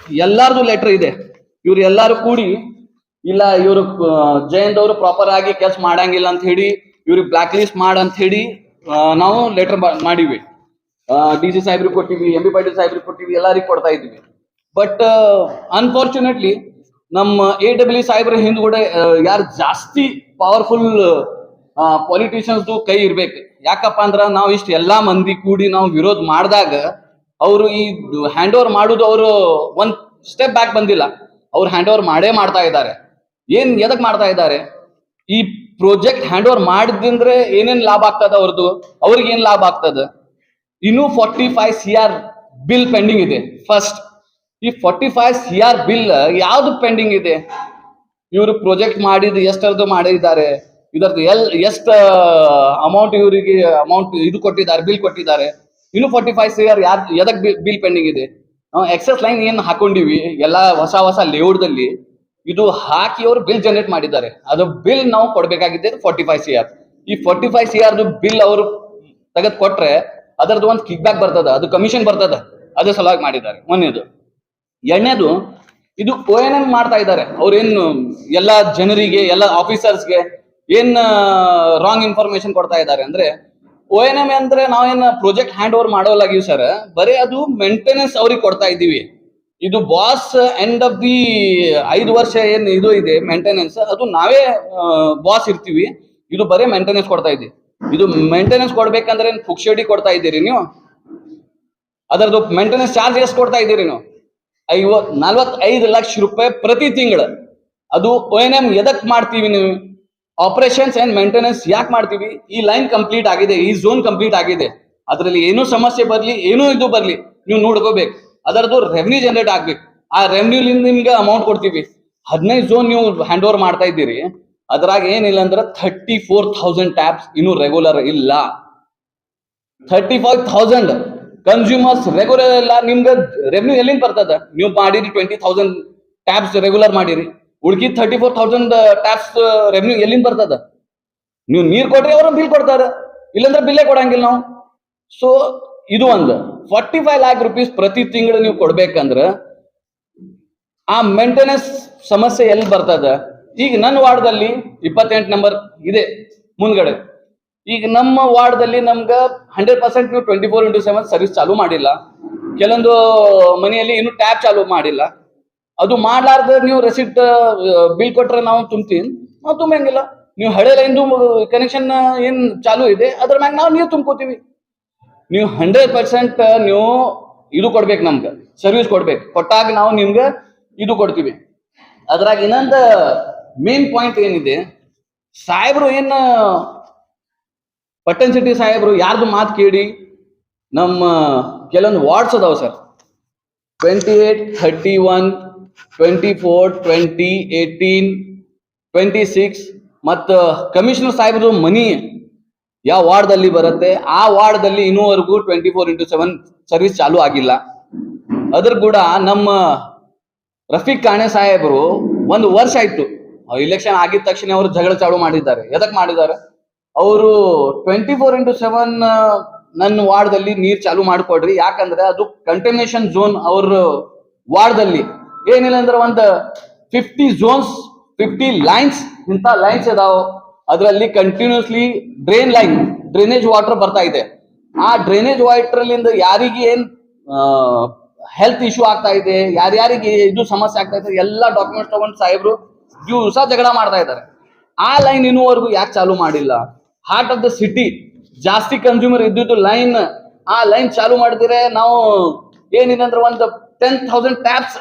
ಎಲ್ಲಾರ್ದು ಲೆಟರ್ ಇದೆ. ಇವ್ರು ಎಲ್ಲಾರು ಕೂಡಿ ಇಲ್ಲ ಇವರು ಜೈನ್ದವರು ಪ್ರಾಪರ್ ಆಗಿ ಕೆಲಸ ಮಾಡಂಗಿಲ್ಲ ಅಂತ ಹೇಳಿ ಇವ್ರಿಗೆ ಬ್ಲಾಕ್ ಲಿಸ್ಟ್ ಅಂತ ಹೇಳಿ ನಾವು ಲೆಟರ್ ಮಾಡಿವಿ. ಡಿ ಸಿ ಸಾಹೇಬ್ರಿಗೆ ಕೊಟ್ಟಿವಿ, ಎಂ ಬಿ ಪಾಟೀಲ್ ಸಾಹೇಬ್ರಿಗೆ ಕೊಟ್ಟಿವಿ, ಎಲ್ಲರಿಗೂ ಕೊಡ್ತಾ ಇದ್ವಿ. ಬಟ್ ಅನ್ಫಾರ್ಚುನೇಟ್ಲಿ ನಮ್ಮ AW ಸಾಹೇಬ್ರ ಹಿಂದ್ಗಡೆ ಯಾರು ಜಾಸ್ತಿ ಪವರ್ಫುಲ್ ಪಾಲಿಟಿಷಿಯನ್ಸ್ ಕೈ ಇರ್ಬೇಕು. ಯಾಕಪ್ಪ ಅಂದ್ರ ನಾವು ಇಷ್ಟು ಎಲ್ಲಾ ಮಂದಿ ಕೂಡಿ ನಾವು ವಿರೋಧ ಮಾಡಿದಾಗ ಅವರು ಈ ಹ್ಯಾಂಡ್ ಓವರ್ ಮಾಡುದು ಅವರು ಒಂದ್ ಸ್ಟೆಪ್ ಬ್ಯಾಕ್ ಬಂದಿಲ್ಲ. ಅವ್ರು ಹ್ಯಾಂಡ್ ಓವರ್ ಮಾಡ್ತಾ ಇದ್ದಾರೆ. ಎದಕ್ ಮಾಡ್ತಾ ಇದ್ದಾರೆ? ಈ ಪ್ರಾಜೆಕ್ಟ್ ಹ್ಯಾಂಡ್ ಓವರ್ ಮಾಡಿದ್ರೆ ಏನೇನ್ ಲಾಭ ಆಗ್ತದ ಅವ್ರದ್ದು, ಅವ್ರಿಗೆ ಏನ್ ಲಾಭ ಆಗ್ತದ? ಇನ್ನು 45 CR ಬಿಲ್ ಪೆಂಡಿಂಗ್ ಇದೆ. ಫಸ್ಟ್ ಈ 45 CR ಬಿಲ್ ಯಾವ್ದು ಪೆಂಡಿಂಗ್ ಇದೆ? ಇವರು ಪ್ರಾಜೆಕ್ಟ್ ಮಾಡಿದ ಎಷ್ಟರದ್ದು ಮಾಡಿದ್ದಾರೆ, ಇದರದ್ದು ಎಷ್ಟ ಅಮೌಂಟ್ ಇವರಿಗೆ ಇದು ಕೊಟ್ಟಿದ್ದಾರೆ, ಬಿಲ್ ಕೊಟ್ಟಿದ್ದಾರೆ. ಇನ್ನು 45 CR ಎದಕ್ ಬಿಲ್ ಪೆಂಡಿಂಗ್ ಇದೆ? ನಾವು ಎಕ್ಸೆಸ್ ಲೈನ್ ಏನ್ ಹಾಕೊಂಡಿವಿ ಎಲ್ಲ ಹೊಸ ಲೇಔಟ್ದಲ್ಲಿ ಇದು ಹಾಕಿ ಅವರು ಬಿಲ್ ಜನರೇಟ್ ಮಾಡಿದ್ದಾರೆ. ಅದು ಬಿಲ್ ನಾವು ಕೊಡ್ಬೇಕಾಗಿದೆ 45 CR. ಈ 45 CR ಬಿಲ್ ಅವರು ತೆಗೆದು ಕೊಟ್ರೆ ಅದರದ್ದು ಒಂದು ಕಿಕ್ ಬ್ಯಾಕ್ ಬರ್ತದ, ಅದು ಕಮಿಷನ್ ಬರ್ತದ. ಅದೇ ಸಲುವಾಗಿ ಮಾಡಿದ್ದಾರೆ. ಒಂದೇದು. ಎರಡನೇದು, ಇದು ONM ಮಾಡ್ತಾ ಇದ್ದಾರೆ. ಅವ್ರೇನು ಎಲ್ಲ ಜನರಿಗೆ, ಎಲ್ಲ ಆಫೀಸರ್ಸ್ಗೆ ಏನ್ ರಾಂಗ್ ಇನ್ಫಾರ್ಮೇಶನ್ ಕೊಡ್ತಾ ಇದ್ದಾರೆ ಅಂದ್ರೆ, ONM ಅಂದ್ರೆ ನಾವೇನ್ ಪ್ರಾಜೆಕ್ಟ್ ಹ್ಯಾಂಡ್ ಓವರ್ ಮಾಡೋಲಾಗಿವಿ ಸರ್, ಬರೀ ಅದು ಮೇಂಟೆನೆನ್ಸ್ ಅವ್ರಿಗೆ ಕೊಡ್ತಾ ಇದ್ದೀವಿ. ಇದು ಬಾಸ್ ಎಂಡ್ ಆಫ್ ದಿ 5 ವರ್ಷ ಏನ್ ಇದು ಇದೆ ಮೇಂಟೆನೆನ್ಸ್, ಅದು ನಾವೇ ಬಾಸ್ ಇರ್ತೀವಿ. ಇದು ಬರೀ ಮೇಂಟೆನೆನ್ಸ್ ಕೊಡ್ತಾ ಇದ್ದೀವಿ. ಇದು ಮೇಂಟೆನೆನ್ಸ್ ಕೊಡ್ಬೇಕಂದ್ರೆ ಫುಕ್ಷಡಿ ಕೊಡ್ತಾ ಇದ್ದೀರಿ ನೀವು. ಅದರದ್ದು ಮೇಂಟೆನೆನ್ಸ್ ಚಾರ್ಜ್ ಎಷ್ಟು ಕೊಡ್ತಾ ಇದ್ದೀರಿ ನೀವು? 45 ಲಕ್ಷ ರೂಪಾಯಿ ಪ್ರತಿ ತಿಂಗಳು. ಅದು ONM ಎದಕ್ ಮಾಡ್ತೀವಿ ನೀವು? ಆಪರೇಷನ್ಸ್ ಅಂಡ್ ಮೇಂಟೆನೆನ್ಸ್ ಯಾಕೆ ಮಾಡ್ತೀವಿ? ಈ ಲೈನ್ ಕಂಪ್ಲೀಟ್ ಆಗಿದೆ, ಈ ಝೋನ್ ಕಂಪ್ಲೀಟ್ ಆಗಿದೆ, ಅದರಲ್ಲಿ ಏನೂ ಸಮಸ್ಯೆ ಬರ್ಲಿ, ಏನೂ ಇದು ಬರ್ಲಿ, ನೀವು ನೋಡ್ಕೋಬೇಕು. ಅದರದ್ದು ರೆವೆನ್ಯೂ ಜನರೇಟ್ ಆಗ್ಬೇಕು. ಆ ರೆವೆನ್ಯೂಲಿಂದ ನಿಮ್ಗೆ ಅಮೌಂಟ್ ಕೊಡ್ತೀವಿ. 15 ಝೋನ್ ನೀವು ಹ್ಯಾಂಡ್ ಓವರ್ ಮಾಡ್ತಾ ಇದ್ದೀರಿ. ಅದ್ರಾಗ ಏನಿಲ್ಲ ಅಂದ್ರೆ 34,000 ಟ್ಯಾಬ್ಸ್ ಇನ್ನೂ ರೆಗ್ಯುಲರ್ ಇಲ್ಲ. 35,000 ಕನ್ಸ್ಯೂಮರ್ಸ್ ರೆಗ್ಯುಲರ್ ಇಲ್ಲ. ನಿಮ್ಗೆ ರೆವೆನ್ಯೂ ಎಲ್ಲಿಂದ ಬರ್ತದ? ನೀವು ಮಾಡಿರಿ 20,000 ಟ್ಯಾಬ್ಸ್ ರೆಗ್ಯುಲರ್ ಮಾಡಿರಿ, ಉಳ್ಕಿದ್ 34,000 ಟ್ಯಾಬ್ಸ್ ರೆವೆನ್ಯೂ ಎಲ್ಲಿಂದ ಬರ್ತದ? ನೀವು ನೀರ್ ಕೊಟ್ರಿ ಅವರು ಬಿಲ್ ಕೊಡ್ತಾರೆ, ಇಲ್ಲಾಂದ್ರೆ ಬಿಲ್ಲೇ ಕೊಡಂಗಿಲ್ಲ ನಾವು. ಸೊ ಇದು ಒಂದು 45 lakh rupees ಪ್ರತಿ ತಿಂಗಳು ನೀವು ಕೊಡ್ಬೇಕಂದ್ರೆ ಆ ಮೇಂಟೆನೆನ್ಸ್ ಸಮಸ್ಯೆ ಎಲ್ಲಿ ಬರ್ತದ? ಈಗ ನನ್ನ ವಾರ್ಡ್ದಲ್ಲಿ 28 ನಂಬರ್ ಇದೆ ಮುಂದ್ಗಡೆ. ಈಗ ನಮ್ಮ ವಾರ್ಡ್ದಲ್ಲಿ ನಮ್ಗೆ 100% ನೀವು 24/7 ಸರ್ವಿಸ್ ಚಾಲೂ ಮಾಡಿಲ್ಲ. ಕೆಲವೊಂದು ಮನೆಯಲ್ಲಿ ಇನ್ನು ಟ್ಯಾಬ್ ಚಾಲೂ ಮಾಡಿಲ್ಲ. ಅದು ಮಾಡ್ಲಾರ್ದ ನೀವು ರೆಸಿಪ್ಟ್ ಬಿಲ್ ಕೊಟ್ರೆ ನಾವು ತುಂಬ್ತೀನಿ, ನಾವು ತುಂಬಂಗಿಲ್ಲ. ನೀವು ಹಳೆ ಲೈನ್ದು ಕನೆಕ್ಷನ್ ಏನ್ ಚಾಲೂ ಇದೆ ಅದ್ರ ಮ್ಯಾಗ ನಾವು ನೀರು ತುಂಬ್ಕೋತೀವಿ. ನೀವು 100% ನೀವು ಇದು ಕೊಡ್ಬೇಕು, ನಮ್ಗೆ ಸರ್ವಿಸ್ ಕೊಡ್ಬೇಕು. ಕೊಟ್ಟಾಗ ನಾವು ನಿಮ್ಗೆ ಇದು ಕೊಡ್ತೀವಿ. ಅದ್ರಾಗ ಇನ್ನೊಂದು ಮೇನ್ ಪಾಯಿಂಟ್ ಏನಿದೆ, ಸಾಹೇಬ್ರು ಏನ್ ಪಟ್ಟಣ ಸಿಟಿ ಸಾಹೇಬ್ರು ಯಾರ್ದು ಮಾತು ಕೇಳಿ ನಮ್ಮ ಕೆಲವೊಂದು ವಾರ್ಡ್ಸ್ ಅದಾವ ಸರ್, 28, 31, 24, 20, 18, 26 ಮತ್ತು ಕಮಿಷನರ್ ಸಾಹೇಬ್ರು ಮನಿ ಯಾವ ವಾರ್ಡ್ದಲ್ಲಿ ಬರುತ್ತೆ ಆ ವಾರ್ಡ್ದಲ್ಲಿ ಇನ್ನೂವರೆಗೂ 24/7 ಸರ್ವಿಸ್ ಚಾಲೂ ಆಗಿಲ್ಲ. ಅದ್ರ ಕೂಡ ನಮ್ಮ ರಫೀಕ್ ಕಾಣೆ ಸಾಹೇಬರು 1 ವರ್ಷ ಆಯ್ತು ಇಲೆಕ್ಷನ್ ಆಗಿದ ತಕ್ಷಣ ಅವರು ಜಗಳ ಚಾಲೂ ಮಾಡಿದ್ದಾರೆ. ಎದಕ್ ಮಾಡಿದ್ದಾರೆ? ಅವರು 24/7 ನನ್ನ ವಾರ್ಡ್ದಲ್ಲಿ ನೀರ್ ಚಾಲೂ ಮಾಡಿಕೊಡ್ರಿ, ಯಾಕಂದ್ರೆ ಅದು ಕಂಟಮಿನೇಷನ್ ಝೋನ್. ಅವ್ರ ವಾರ್ಡ್ದಲ್ಲಿ ಏನಿಲ್ಲ ಅಂದ್ರೆ ಒಂದು 50 ಝೋನ್ಸ್, 50 ಲೈನ್ಸ್, ಇಂಥ ಲೈನ್ಸ್ ಇದಾವ. ಅದರಲ್ಲಿ ಕಂಟಿನ್ಯೂಸ್ಲಿ ಡ್ರೈನೇಜ್ ವಾಟರ್ ಬರ್ತಾ ಇದೆ. ಆ ಡ್ರೈನೇಜ್ ವಾಟರ್ಲಿಂದ ಯಾರಿಗೆ ಏನ್ ಹೆಲ್ತ್ ಇಶ್ಯೂ ಆಗ್ತಾ ಇದೆ, ಯಾರ್ಯಾರಿಗೆ ಇದು ಸಮಸ್ಯೆ ಆಗ್ತಾ ಇದೆ, ಎಲ್ಲ ಡಾಕ್ಯುಮೆಂಟ್ಸ್ ತಗೊಂಡು ಸಾಹೇಬ್ರು ದಿವಸ ಜಗಳ ಮಾಡ್ತಾ ಇದ್ದಾರೆ. ಆ ಲೈನ್ ಇನ್ನೂವರೆಗೂ ಯಾಕೆ ಚಾಲೂ ಮಾಡಿಲ್ಲ? ಹಾರ್ಟ್ ಆಫ್ ದ ಸಿಟಿ ಜಾಸ್ತಿ ಕನ್ಸ್ಯೂಮರ್ ಇದ್ದಿದ್ದು ಲೈನ್, ಆ ಲೈನ್ ಚಾಲೂ ಮಾಡಿದ್ರೆ ನಾವು ಏನಿದೆ ಅಂದ್ರೆ ಒಂದು 10,000 ಟ್ಯಾಬ್ಸ್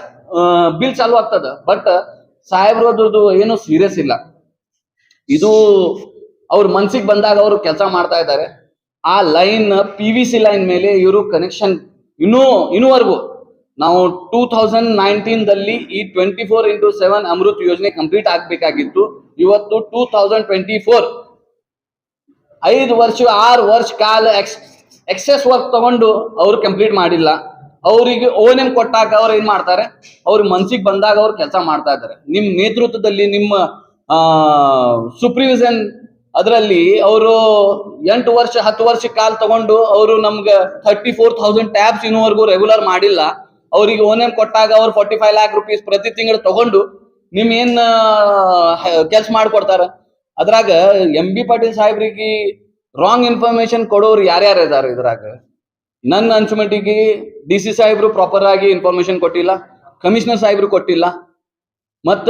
ಬಿಲ್ ಚಾಲೂ ಆಗ್ತದ. ಬಟ್ ಸಾಹೇಬ್ರು ಅದ್ರದ್ದು ಏನು ಸೀರಿಯಸ್ ಇಲ್ಲ. ಇದು ಅವ್ರ ಮನ್ಸಿಗೆ ಬಂದಾಗ ಅವರು ಕೆಲಸ ಮಾಡ್ತಾ ಇದ್ದಾರೆ. ಆ ಲೈನ್ PVC ಲೈನ್ ಮೇಲೆ ಇವರು ಕನೆಕ್ಷನ್ ಇನ್ನೂವರೆಗೂ ನಾವು 2019ದಲ್ಲಿ ಈ 24/7 ಅಮೃತ್ ಯೋಜನೆ ಕಂಪ್ಲೀಟ್ ಆಗ್ಬೇಕಾಗಿತ್ತು. ಇವತ್ತು 2024, 5 ವರ್ಷ 6 ವರ್ಷ ಕಾಲ ಎಕ್ಸೆಸ್ ವರ್ಕ್ ತಗೊಂಡು ಅವ್ರು ಕಂಪ್ಲೀಟ್ ಮಾಡಿಲ್ಲ. ಅವರಿಗೆ ONM ಕೊಟ್ಟಾಗ ಅವ್ರು ಏನ್ ಮಾಡ್ತಾರೆ, ಅವ್ರ ಮನ್ಸಿಗೆ ಬಂದಾಗ ಅವ್ರು ಕೆಲಸ ಮಾಡ್ತಾ ಇದ್ದಾರೆ. ನಿಮ್ ನೇತೃತ್ವದಲ್ಲಿ, ನಿಮ್ಮ ಸೂಪರ್ವಿಷನ್ ಅದರಲ್ಲಿ ಅವರು 8 ವರ್ಷ 10 ವರ್ಷ ಕಾಲ ತಗೊಂಡು ಅವರು ನಮ್ಗೆ 34,000 ಟ್ಯಾಬ್ಸ್ ಇನ್ನೂವರೆಗೂ ರೆಗ್ಯುಲರ್ ಮಾಡಿಲ್ಲ. ಅವರಿಗೆ ONM ಕೊಟ್ಟಾಗ ಅವ್ರು 45 lakh rupees ಪ್ರತಿ ತಿಂಗಳು ತಗೊಂಡು ನಿಮ್ ಏನ್ ಕೆಲ್ಸ ಮಾಡ್ಕೊಡ್ತಾರ? ಅದ್ರಾಗ MB ಪಾಟೀಲ್ ಸಾಹೇಬ್ರಿಗೆ ರಾಂಗ್ ಇನ್ಫಾರ್ಮೇಶನ್ ಕೊಡೋರು ಯಾರ್ಯಾರು ಇದಾರೆ ಇದ್ರಾಗ? ನನ್ನ ಅನ್ಸುಮಟ್ಟಿಗೆ ಡಿ ಸಿ ಸಾಹೇಬ್ರು ಪ್ರಾಪರ್ ಆಗಿ ಇನ್ಫಾರ್ಮೇಶನ್ ಕೊಟ್ಟಿಲ್ಲ, ಕಮಿಷನರ್ ಸಾಹೇಬ್ರು ಕೊಟ್ಟಿಲ್ಲ, ಮತ್ತ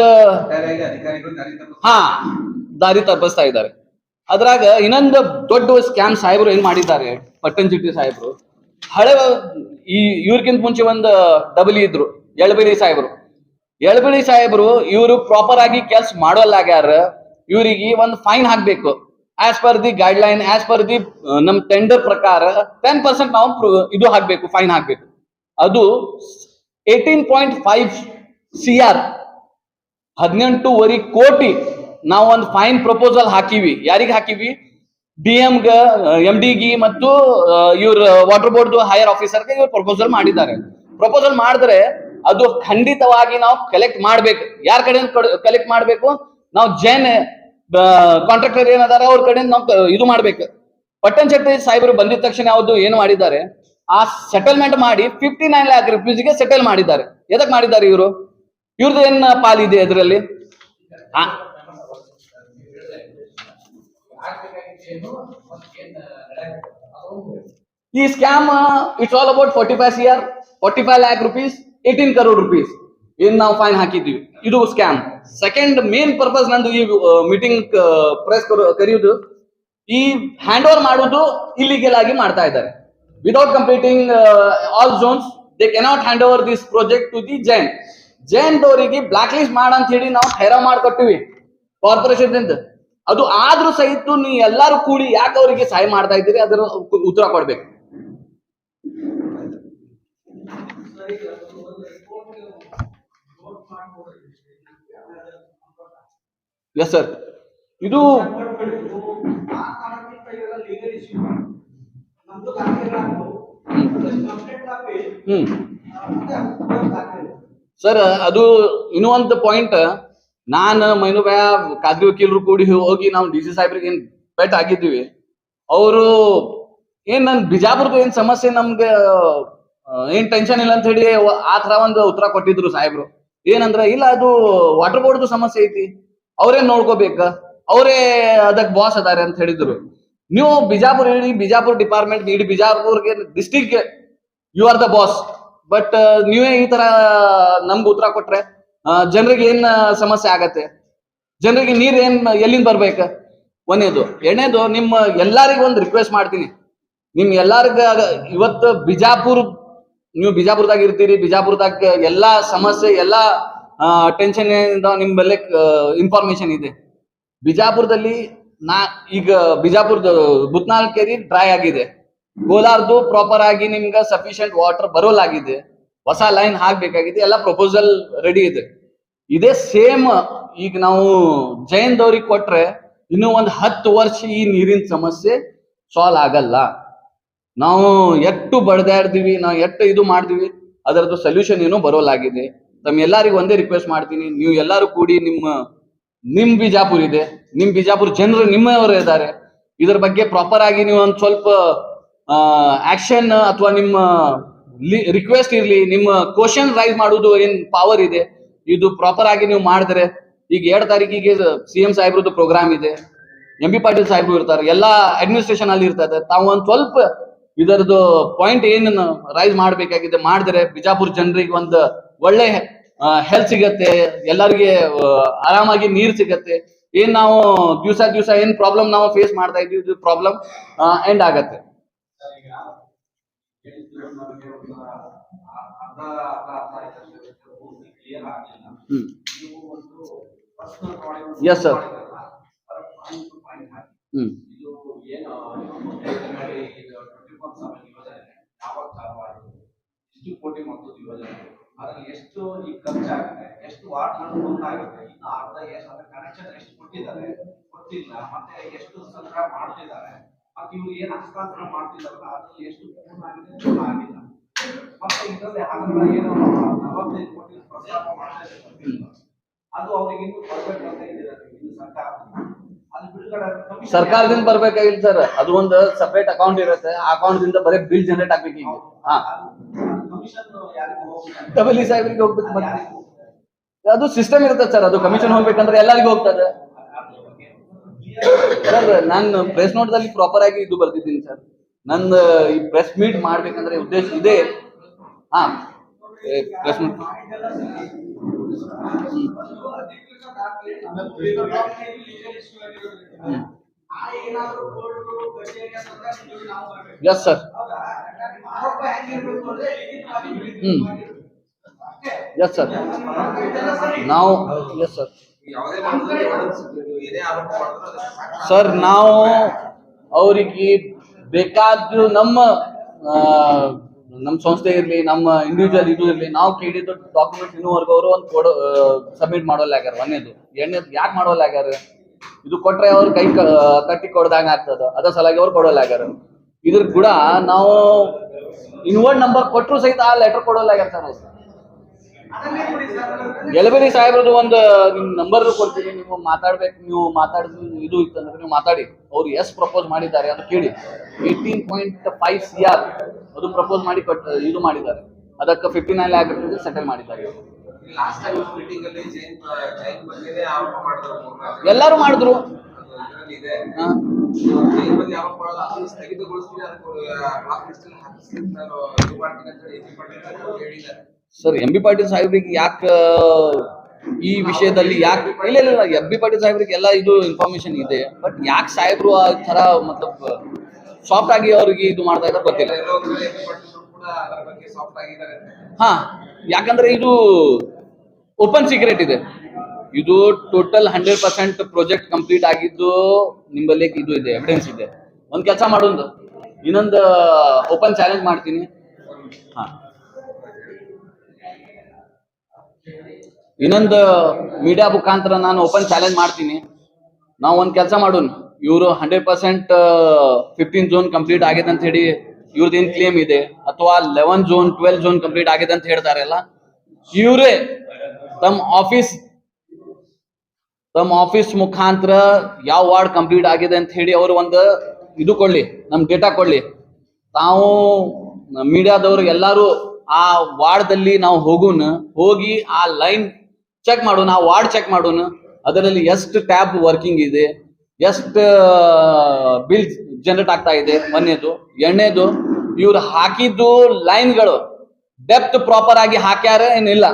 ಹಾ ದಾರಿ ತಪ್ಪಿಸ್ತಾ ಇದ್ದಾರೆ. ಅದ್ರಾಗ ಇನ್ನೊಂದು ದೊಡ್ಡ ಸ್ಕ್ಯಾಮ್ ಸಾಹೇಬ್ರು ಏನ್ ಮಾಡಿದ್ದಾರೆ, ಪಟ್ಟಣ್ ಚಿಟ್ಟಿ ಸಾಹೇಬ್ರು ಹಳೆ ಈ ಇವ್ರಕ್ಕಿಂತ ಮುಂಚೆ ಒಂದು ಡಬಲಿ ಇದ್ರು ಎಳಬಿಳಿ ಸಾಹೇಬ್ರು. ಎಳಬಿಳಿ ಸಾಹೇಬ್ರು ಇವರು ಪ್ರಾಪರ್ ಆಗಿ ಕೆಲ್ಸ ಮಾಡೋಲ್ಲಾಗ್ಯಾರ, ಇವರಿಗೆ ಒಂದು ಫೈನ್ ಹಾಕ್ಬೇಕು. As per the guide line, as per the ನಮ್ ಟೆಂಡರ್ ಪ್ರಕಾರ 10% ನಾವು ಇದು ಹಾಕ್ಬೇಕು, ಫೈನ್ ಹಾಕ್ಬೇಕು. ಅದು 18.5 CR 18.5 ಕೋಟಿ ನಾವು ಒಂದು ಫೈನ್ ಪ್ರಪೋಸಲ್ ಹಾಕಿವಿ. ಯಾರಿಗೆ ಹಾಕಿವಿ? DM ಗ, MD ಗಿ ಮತ್ತು ಇವ್ರ ವಾಟರ್ ಬೋರ್ಡ್ ಹೈಯರ್ ಆಫೀಸರ್ಗೆ ಇವ್ರು ಪ್ರಪೋಸಲ್ ಮಾಡಿದ್ದಾರೆ. ಪ್ರಪೋಸಲ್ ಮಾಡಿದ್ರೆ ಅದು ಖಂಡಿತವಾಗಿ ನಾವು ಕಲೆಕ್ಟ್ ಮಾಡ್ಬೇಕು. ಯಾರ ಕಡೆ ಕಲೆಕ್ಟ್ ಮಾಡ್ಬೇಕು? ನಾವು ಜೈನ್ ಕಾಂಟ್ರಾಕ್ಟರ್ ಏನದಾರ ಅವ್ರ ಕಡೆ ನಾವು ಇದು ಮಾಡ್ಬೇಕು. ಪಟ್ಟಣ್ ಶೆಟ್ಟಿ ಸಾಹೇಬರು ಬಂದಿದ ತಕ್ಷಣ ಯಾವ್ದು ಏನು ಮಾಡಿದ್ದಾರೆ, ಆ ಸೆಟಲ್ಮೆಂಟ್ ಮಾಡಿ 59 ಲ್ಯಾಕ್ ರುಪೀಸ್ಗೆ ಸೆಟಲ್ ಮಾಡಿದ್ದಾರೆ. ಎದಕ್ ಮಾಡಿದ್ದಾರೆ ಇವರು? ಇವ್ರದ್ದು ಏನ್ ಪಾಲಿದೆ ಅದರಲ್ಲಿ? ಈ scam it's all about 45 CR 45 lac rupees 18 crore rupees ಏನ್ ನಾವು ಫೈನ್ ಹಾಕಿದ್ದೀವಿ. ಇದು ಸ್ಕ್ಯಾಮ್. ಸೆಕೆಂಡ್ ಮೇನ್ ಪರ್ಪಸ್ ನಂದು ಈ ಮೀಟಿಂಗ್ ಪ್ರೆಸ್ ಕರೆಯುವುದು, ಈ ಹ್ಯಾಂಡ್ ಓವರ್ ಮಾಡುವುದು ಇಲ್ಲಿಗಲ್ ಆಗಿ ಮಾಡ್ತಾ ಇದ್ದಾರೆ. Without completing all zones they cannot hand over this project to the Jain ದವರಿಗೆ ಬ್ಲಾಕ್ ಲಿಸ್ಟ್ ಮಾಡಂತ ಹೇಳಿ ನಾವು ಹೈರಾಣ ಮಾಡ್ಕೊಟ್ಟಿವಿ ಕಾರ್ಪೊರೇಷನ್. ಅದು ಆದ್ರೂ ಸಹಿತ ನೀ ಎಲ್ಲಾರು ಕೂಡಿ ಯಾಕೆ ಅವರಿಗೆ ಸಹಾಯ ಮಾಡ್ತಾ ಇದ್ದೀರಿ, ಅದರ ಉತ್ತರ ಕೊಡ್ಬೇಕು. ಎಸ್ ಸರ್, ಇದು ಸರ್ ಅದು ಇನ್ನೂ ಒಂದು ಪಾಯಿಂಟ್. ನಾನು ಮೈನುಬಾಯ ಖಾದ್ರಿ ವಕೀಲರು ಕೂಡಿ ಹೋಗಿ ನಾವು DC ಸಾಹೇಬ್ರಿಗೆ ಏನ್ ಭೇಟಿ ಆಗಿದ್ದೀವಿ. ಅವರು ಏನ್ ನನ್ ಬಿಜಾಪುರದ ಏನ್ ಸಮಸ್ಯೆ ನಮ್ಗೆ ಏನ್ ಟೆನ್ಷನ್ ಇಲ್ಲ ಅಂತ ಹೇಳಿ ಆ ತರ ಒಂದು ಉತ್ತರ ಕೊಟ್ಟಿದ್ರು ಸಾಹೇಬ್ರು. ಏನಂದ್ರ, ಇಲ್ಲ ಅದು ವಾಟರ್ ಬೋರ್ಡ್ ಸಮಸ್ಯೆ ಐತಿ, ಅವ್ರೇನ್ ನೋಡ್ಕೋಬೇಕ, ಅವರೇ ಅದಕ್ ಬಾಸ್ ಅದಾರೆ ಅಂತ ಹೇಳಿದ್ರು. ನೀವು ಬಿಜಾಪುರ್ ಹೇಳಿ, ಬಿಜಾಪುರ್ ಡಿಪಾರ್ಟ್ಮೆಂಟ್ ಇಡೀ ಬಿಜಾಪುರ್ಗೆ district you are the boss. But ನೀವೇ ಈ ತರ ನಮ್ಗೆ ಉತ್ತರ ಕೊಟ್ರೆ ಜನರಿಗೆ ಏನ್ ಸಮಸ್ಯೆ ಆಗತ್ತೆ? ಜನರಿಗೆ ನೀರ್ ಏನ್ ಎಲ್ಲಿಂದ ಬರ್ಬೇಕ? ಒಂದೇದು. ಎರಡನೇದು, ನಿಮ್ಮ ಎಲ್ಲರಿಗೂ ಒಂದು ರಿಕ್ವೆಸ್ಟ್ ಮಾಡ್ತೀನಿ, ನಿಮ್ ಎಲ್ಲಾರ್ಗ ಇವತ್ತು ನೀವು ಬಿಜಾಪುರದಾಗ ಇರ್ತೀರಿ, ಬಿಜಾಪುರದಾಗ ಎಲ್ಲಾ ಸಮಸ್ಯೆ ಎಲ್ಲಾ ಟೆನ್ಷನ್ ನಿಮ್ಮಲ್ಲೇ ಇನ್ಫಾರ್ಮೇಶನ್ ಇದೆ. ಬಿಜಾಪುರದಲ್ಲಿ ಈಗ ಬಿಜಾಪುರದ ಬುತ್ನಾಲ್ ಕೆರಿ ಡ್ರೈ ಆಗಿದೆ, ಕೋಲಾರ್ದು ಪ್ರಾಪರ್ ಆಗಿ ನಿಮ್ಗೆ ಸಫಿಶಿಯಂಟ್ ವಾಟರ್ ಬರೋಲಾಗಿದೆ, ಹೊಸ ಲೈನ್ ಹಾಕ್ಬೇಕಾಗಿದೆ, ಎಲ್ಲ ಪ್ರಪೋಸಲ್ ರೆಡಿ ಇದೆ. ಇದೇ ಸೇಮ್ ಈಗ ನಾವು ಜೈನ್ ದವ್ರಿಗೆ ಕೊಟ್ರೆ ಇನ್ನು ಒಂದು 10 ವರ್ಷ ಈ ನೀರಿನ ಸಮಸ್ಯೆ ಸಾಲ್ವ್ ಆಗಲ್ಲ. ನಾವು ಎಷ್ಟು ಬಡ್ದಾಡ್ತೀವಿ, ನಾವು ಎಷ್ಟು ಇದು ಮಾಡ್ತೀವಿ, ಅದರದ್ದು ಸೊಲ್ಯೂಷನ್ ಏನೋ ಬರೋಲಾಗಿದೆ. ತಮ್ಮ ಎಲ್ಲರಿಗೂ ಒಂದೇ ರಿಕ್ವೆಸ್ಟ್ ಮಾಡ್ತೀನಿ, ನೀವು ಎಲ್ಲರೂ ಕೂಡಿ ನಿಮ್ ಬಿಜಾಪುರ್ ಇದೆ, ನಿಮ್ ಬಿಜಾಪುರ್ ಜನರು ನಿಮ್ಮವರೇ ಇದ್ದಾರೆ, ಇದ್ರ ಬಗ್ಗೆ ಪ್ರಾಪರ್ ಆಗಿ ನೀವು ಒಂದು ಸ್ವಲ್ಪ ಆಕ್ಷನ್ ಅಥವಾ ನಿಮ್ಮ ರಿಕ್ವೆಸ್ಟ್ ಇರ್ಲಿ, ನಿಮ್ಮ ಕ್ವಶನ್ ರೈಸ್ ಮಾಡುವುದು ಏನ್ ಪವರ್ ಇದೆ, ಇದು ಪ್ರಾಪರ್ ಆಗಿ ನೀವು ಮಾಡಿದ್ರೆ. ಈಗ 2 ತಾರೀಕಿಗೆ CM ಸಾಹೇಬ್ರದ್ದು ಪ್ರೋಗ್ರಾಮ್ ಇದೆ, MB ಪಾಟೀಲ್ ಸಾಹೇಬ್ರು ಇರ್ತಾರೆ, ಎಲ್ಲಾ ಅಡ್ಮಿನಿಸ್ಟ್ರೇಷನ್ ಅಲ್ಲಿ ಇರ್ತದೆ. ತಾವು ಒಂದ್ ಸ್ವಲ್ಪ ಇದರದ್ದು ಪಾಯಿಂಟ್ ಏನ್ ರೈಸ್ ಮಾಡ್ಬೇಕಾಗಿದೆ ಮಾಡಿದ್ರೆ ಬಿಜಾಪುರ್ ಜನರಿಗೆ ಒಂದು ಒಳ್ಳೆ ಹೆಲ್ತ್ ಸಿಗತ್ತೆ, ಎಲ್ಲರಿಗೆ ಆರಾಮಾಗಿ ನೀರ್ ಸಿಗತ್ತೆ. ಏನ್ ನಾವು ದಿವಸ ಏನ್ ಪ್ರಾಬ್ಲಮ್ ನಾವು ಫೇಸ್ ಮಾಡ್ತಾ ಇದ್ದೀವಿ, ಪ್ರಾಬ್ಲಮ್ ಎಂಡ್ ಆಗತ್ತೆ. Yes sir. ಕೋಟಿ ಮೊತ್ತದ ಯೋಜನೆ, ಅದ್ರಲ್ಲಿ ಎಷ್ಟು ಈಗ ಖರ್ಚಾಗಿದೆ, ಎಷ್ಟು ವಾರ್ಡ್ಗಳು ಆಗುತ್ತೆ, ಇನ್ನು ಅರ್ಧ ಎಷ್ಟು ಕನೆಕ್ಷನ್ ಎಷ್ಟು ಕೊಟ್ಟಿದ್ದಾರೆ ಗೊತ್ತಿಲ್ಲ, ಮತ್ತೆ ಎಷ್ಟು ಸಂಗ್ರಹ ಮಾಡ್ತಿದ್ದಾರೆ, ಮತ್ತೆ ಇವ್ರು ಏನ್ ಹಸ್ತಾಂತರ ಮಾಡ್ತಿದಾರಲ್ಲ ಅದ್ರಲ್ಲಿ ಎಷ್ಟು ಪೂರ್ಣ ಆಗಿದೆ ಆಗಿಲ್ಲ. ಮತ್ತೆ ಇದರಲ್ಲಿ ಹಣಗಳ ಏನು 45 ಕೋಟಿ ಪ್ರಸ್ತಾಪ ಮಾಡ್ತಾ ಇದ್ದಾರೆ, ಅದು ಅವ್ರಿಗೆ ಇನ್ನು ಬರ್ಬೇಕಂತ ಇದ್ದಾರೆ. ಇದು ಸರ್ಕಾರದಿಂದ ಬರ್ಬೇಕಾಗಿಲ್ಲ ಸರ್, ಅದು ಒಂದು ಸಪರೇಟ್ ಅಕೌಂಟ್ ಇರುತ್ತೆ, ಆ ಅಕೌಂಟ್ ದಿಂದ ಬರೀ ಬಿಲ್ ಜನರೇಟ್ ಆಗ್ಬೇಕು. ಈಗ ಡಬಲಿ ಸಾಹೇಬ್ರಿಗೆ ಹೋಗ್ಬೇಕು, ಅದು ಸಿಸ್ಟಮ್ ಇರುತ್ತೆ ಸರ್. ಅದು ಕಮಿಷನ್ ಹೋಗ್ಬೇಕಂದ್ರೆ ಎಲ್ಲರಿಗೂ ಹೋಗ್ತದೆ ಸರ್. ನಾನು ಪ್ರೆಸ್ ನೋಟ್ ದಲ್ಲಿ ಪ್ರಾಪರ್ ಆಗಿ ಇದು ಬರ್ತಿದ್ದೀನಿ ಸರ್. ನಂದು ಈ ಪ್ರೆಸ್ ಮೀಟ್ ಮಾಡ್ಬೇಕಂದ್ರೆ ಉದ್ದೇಶ ಇದೆ. ಹಾ, press meet. Yes sir. Yes sir. ನಾವು ಎಸ್ ಸರ್. ಸರ್ ನಾವು ಅವರಿಗೆ ಬೇಕಾದ ನಮ್ಮ ಸಂಸ್ಥೆ ಇರಲಿ, ನಮ್ಮ ಇಂಡಿವಿಜುವಲ್ ಇದು ಇರಲಿ, ನಾವು ಕೇಳಿದ್ದು ಡಾಕ್ಯುಮೆಂಟ್ಸ್ ಇನ್ನೂವರೆಗೂ ಅವರು ಒಂದು ಸಬ್ಮಿಟ್ ಮಾಡೋಲ್ಲ ಆಗ್ಯಾರ. ಒಂದೇದು. ಎರಡನೇದು ಯಾಕೆ ಮಾಡೋಲ್ಲ ಆಗ್ಯಾರ? ಇದು ಕೊಟ್ರೆ ಅವ್ರ ಕೈ ಕಟ್ಟಿ ಕೊಡ್ದಂಗ ಆಗ್ತದ, ಅದ ಸಲಾಗಿ ಅವ್ರು ಕೊಡೋಲ್ಲ ಆಗ್ಯಾರ. ಇದ್ರ ಕೂಡ ನಾವು ಇನ್ವರ್ಡ್ ನಂಬರ್ ಕೊಟ್ಟರು ಸಹಿತ ಆ ಲೆಟರ್ ಕೊಡೋಲ್ಲ ಆಗ್ಯಾರ ಸರ್ ಅವ್ರು. ಯಲಬೇರಿ ಸಾಹೇಬ್ರದ್ದು ಒಂದು ನಿಮ್ ನಂಬರ್ ಕೊಡ್ತೀನಿ, ನೀವು ಮಾತಾಡ್ಬೇಕು. ನೀವು ಮಾತಾಡಿದ್ರು ಇದು ಇತ್ತಂದ್ರೆ ನೀವು ಮಾತಾಡಿ. ಅವ್ರು ಎಷ್ಟು ಪ್ರಪೋಸ್ ಮಾಡಿದ್ದಾರೆ ಅದು ಕೇಳಿ. 18.5 CR ಅದು ಪ್ರಪೋಸ್ ಮಾಡಿ ಇದು ಮಾಡಿದ್ದಾರೆ. ಅದಕ್ಕೆ 59 ಲ್ಯಾಕ್ ಸೆಟಲ್ ಮಾಡಿದ್ದಾರೆ. ಎಲ್ಲರೂ ಮಾಡಿದ್ರು. ಸರ್ ಎಂ ಬಿ ಪಾಟೀಲ್ ಸಾಹೇಬ್ರಿಗೆ ಯಾಕೆ ಈ ವಿಷಯದಲ್ಲಿ ಯಾಕೆ ಇಲ್ಲ ಎಂ ಬಿ ಪಾಟೀಲ್ ಸಾಹೇಬ್ರಿಗೆ ಎಲ್ಲ ಇದು ಇನ್ಫಾರ್ಮೇಶನ್ ಇದೆ. ಬಟ್ ಯಾಕೆ ಸಾಹೇಬ್ರು ಆ ಥರ ಮತ್ತಲಬ್ ಸಾಫ್ಟ್ ಆಗಿ ಅವ್ರಿಗೆ ಇದು ಮಾಡ್ತಾ ಇದ್ದಾರೆ ಗೊತ್ತಿಲ್ಲ. ಹಾ, ಯಾಕಂದ್ರೆ ಇದು ಓಪನ್ ಸೀಕ್ರೆಟ್ ಇದೆ. ಇದು ಟೋಟಲ್ 100% ಪ್ರಾಜೆಕ್ಟ್ ಕಂಪ್ಲೀಟ್ ಆಗಿದ್ದು ನಿಮ್ಮಲ್ಲಿ ಇದು ಇದೆ, ಎವಿಡೆನ್ಸ್ ಇದೆ. ಒಂದು ಕೆಲಸ ಮಾಡೋದು, ಇನ್ನೊಂದು ಓಪನ್ ಚಾಲೆಂಜ್ ಮಾಡ್ತೀನಿ. ಹಾ, ಇನ್ನೊಂದು ಮೀಡಿಯಾ ಮುಖಾಂತರ ನಾನು ಓಪನ್ ಚಾಲೆಂಜ್ ಮಾಡ್ತೀನಿ. ನಾವು ಒಂದು ಕೆಲಸ ಮಾಡೋಣ, ಇವರು 100% 15 ಝೋನ್ ಕಂಪ್ಲೀಟ್ ಆಗಿದೆ ಅಂತ ಹೇಳಿ ಇವ್ರದ್ದು ಏನು ಕ್ಲೇಮ್ ಇದೆ, ಅಥವಾ 11 ಝೋನ್ 12 ಝೋನ್ ಕಂಪ್ಲೀಟ್ ಆಗಿದೆ ಅಂತ ಹೇಳ್ತಾರಲ್ಲ, ಇವರೇ ತಮ್ಮ ಆಫೀಸ್ ಮುಖಾಂತರ ಯಾವ ವಾರ್ಡ್ ಕಂಪ್ಲೀಟ್ ಆಗಿದೆ ಅಂತ ಹೇಳಿ ಅವರು ಒಂದು ಇದು ಕೊಡ್ಲಿ, ನಮ್ ಡೇಟಾ ಕೊಡ್ಲಿ. ತಾವು ಮೀಡಿಯಾದವರು ಎಲ್ಲರೂ ಆ ವಾರ್ಡ್ದಲ್ಲಿ ನಾವು ಹೋಗಿ ಆ ಲೈನ್ ಚೆಕ್ ಮಾಡೋಣ, ಆ ವಾರ್ಡ್ ಚೆಕ್ ಮಾಡೋಣ. ಅದರಲ್ಲಿ ಎಷ್ಟು ಟ್ಯಾಬ್ ವರ್ಕಿಂಗ್ ಇದೆ, ಎಷ್ಟು ಬಿಲ್ ಜನರೇಟ್ ಆಗ್ತಾ ಇದೆ. ಒಂದನೇದು. ಎರಡನೇದು, ಇವ್ರು ಹಾಕಿದ್ದು ಲೈನ್ಗಳು ಡೆಪ್ತ್ ಪ್ರಾಪರ್ ಆಗಿ ಹಾಕ್ಯಾರ ಏನಿಲ್ಲ,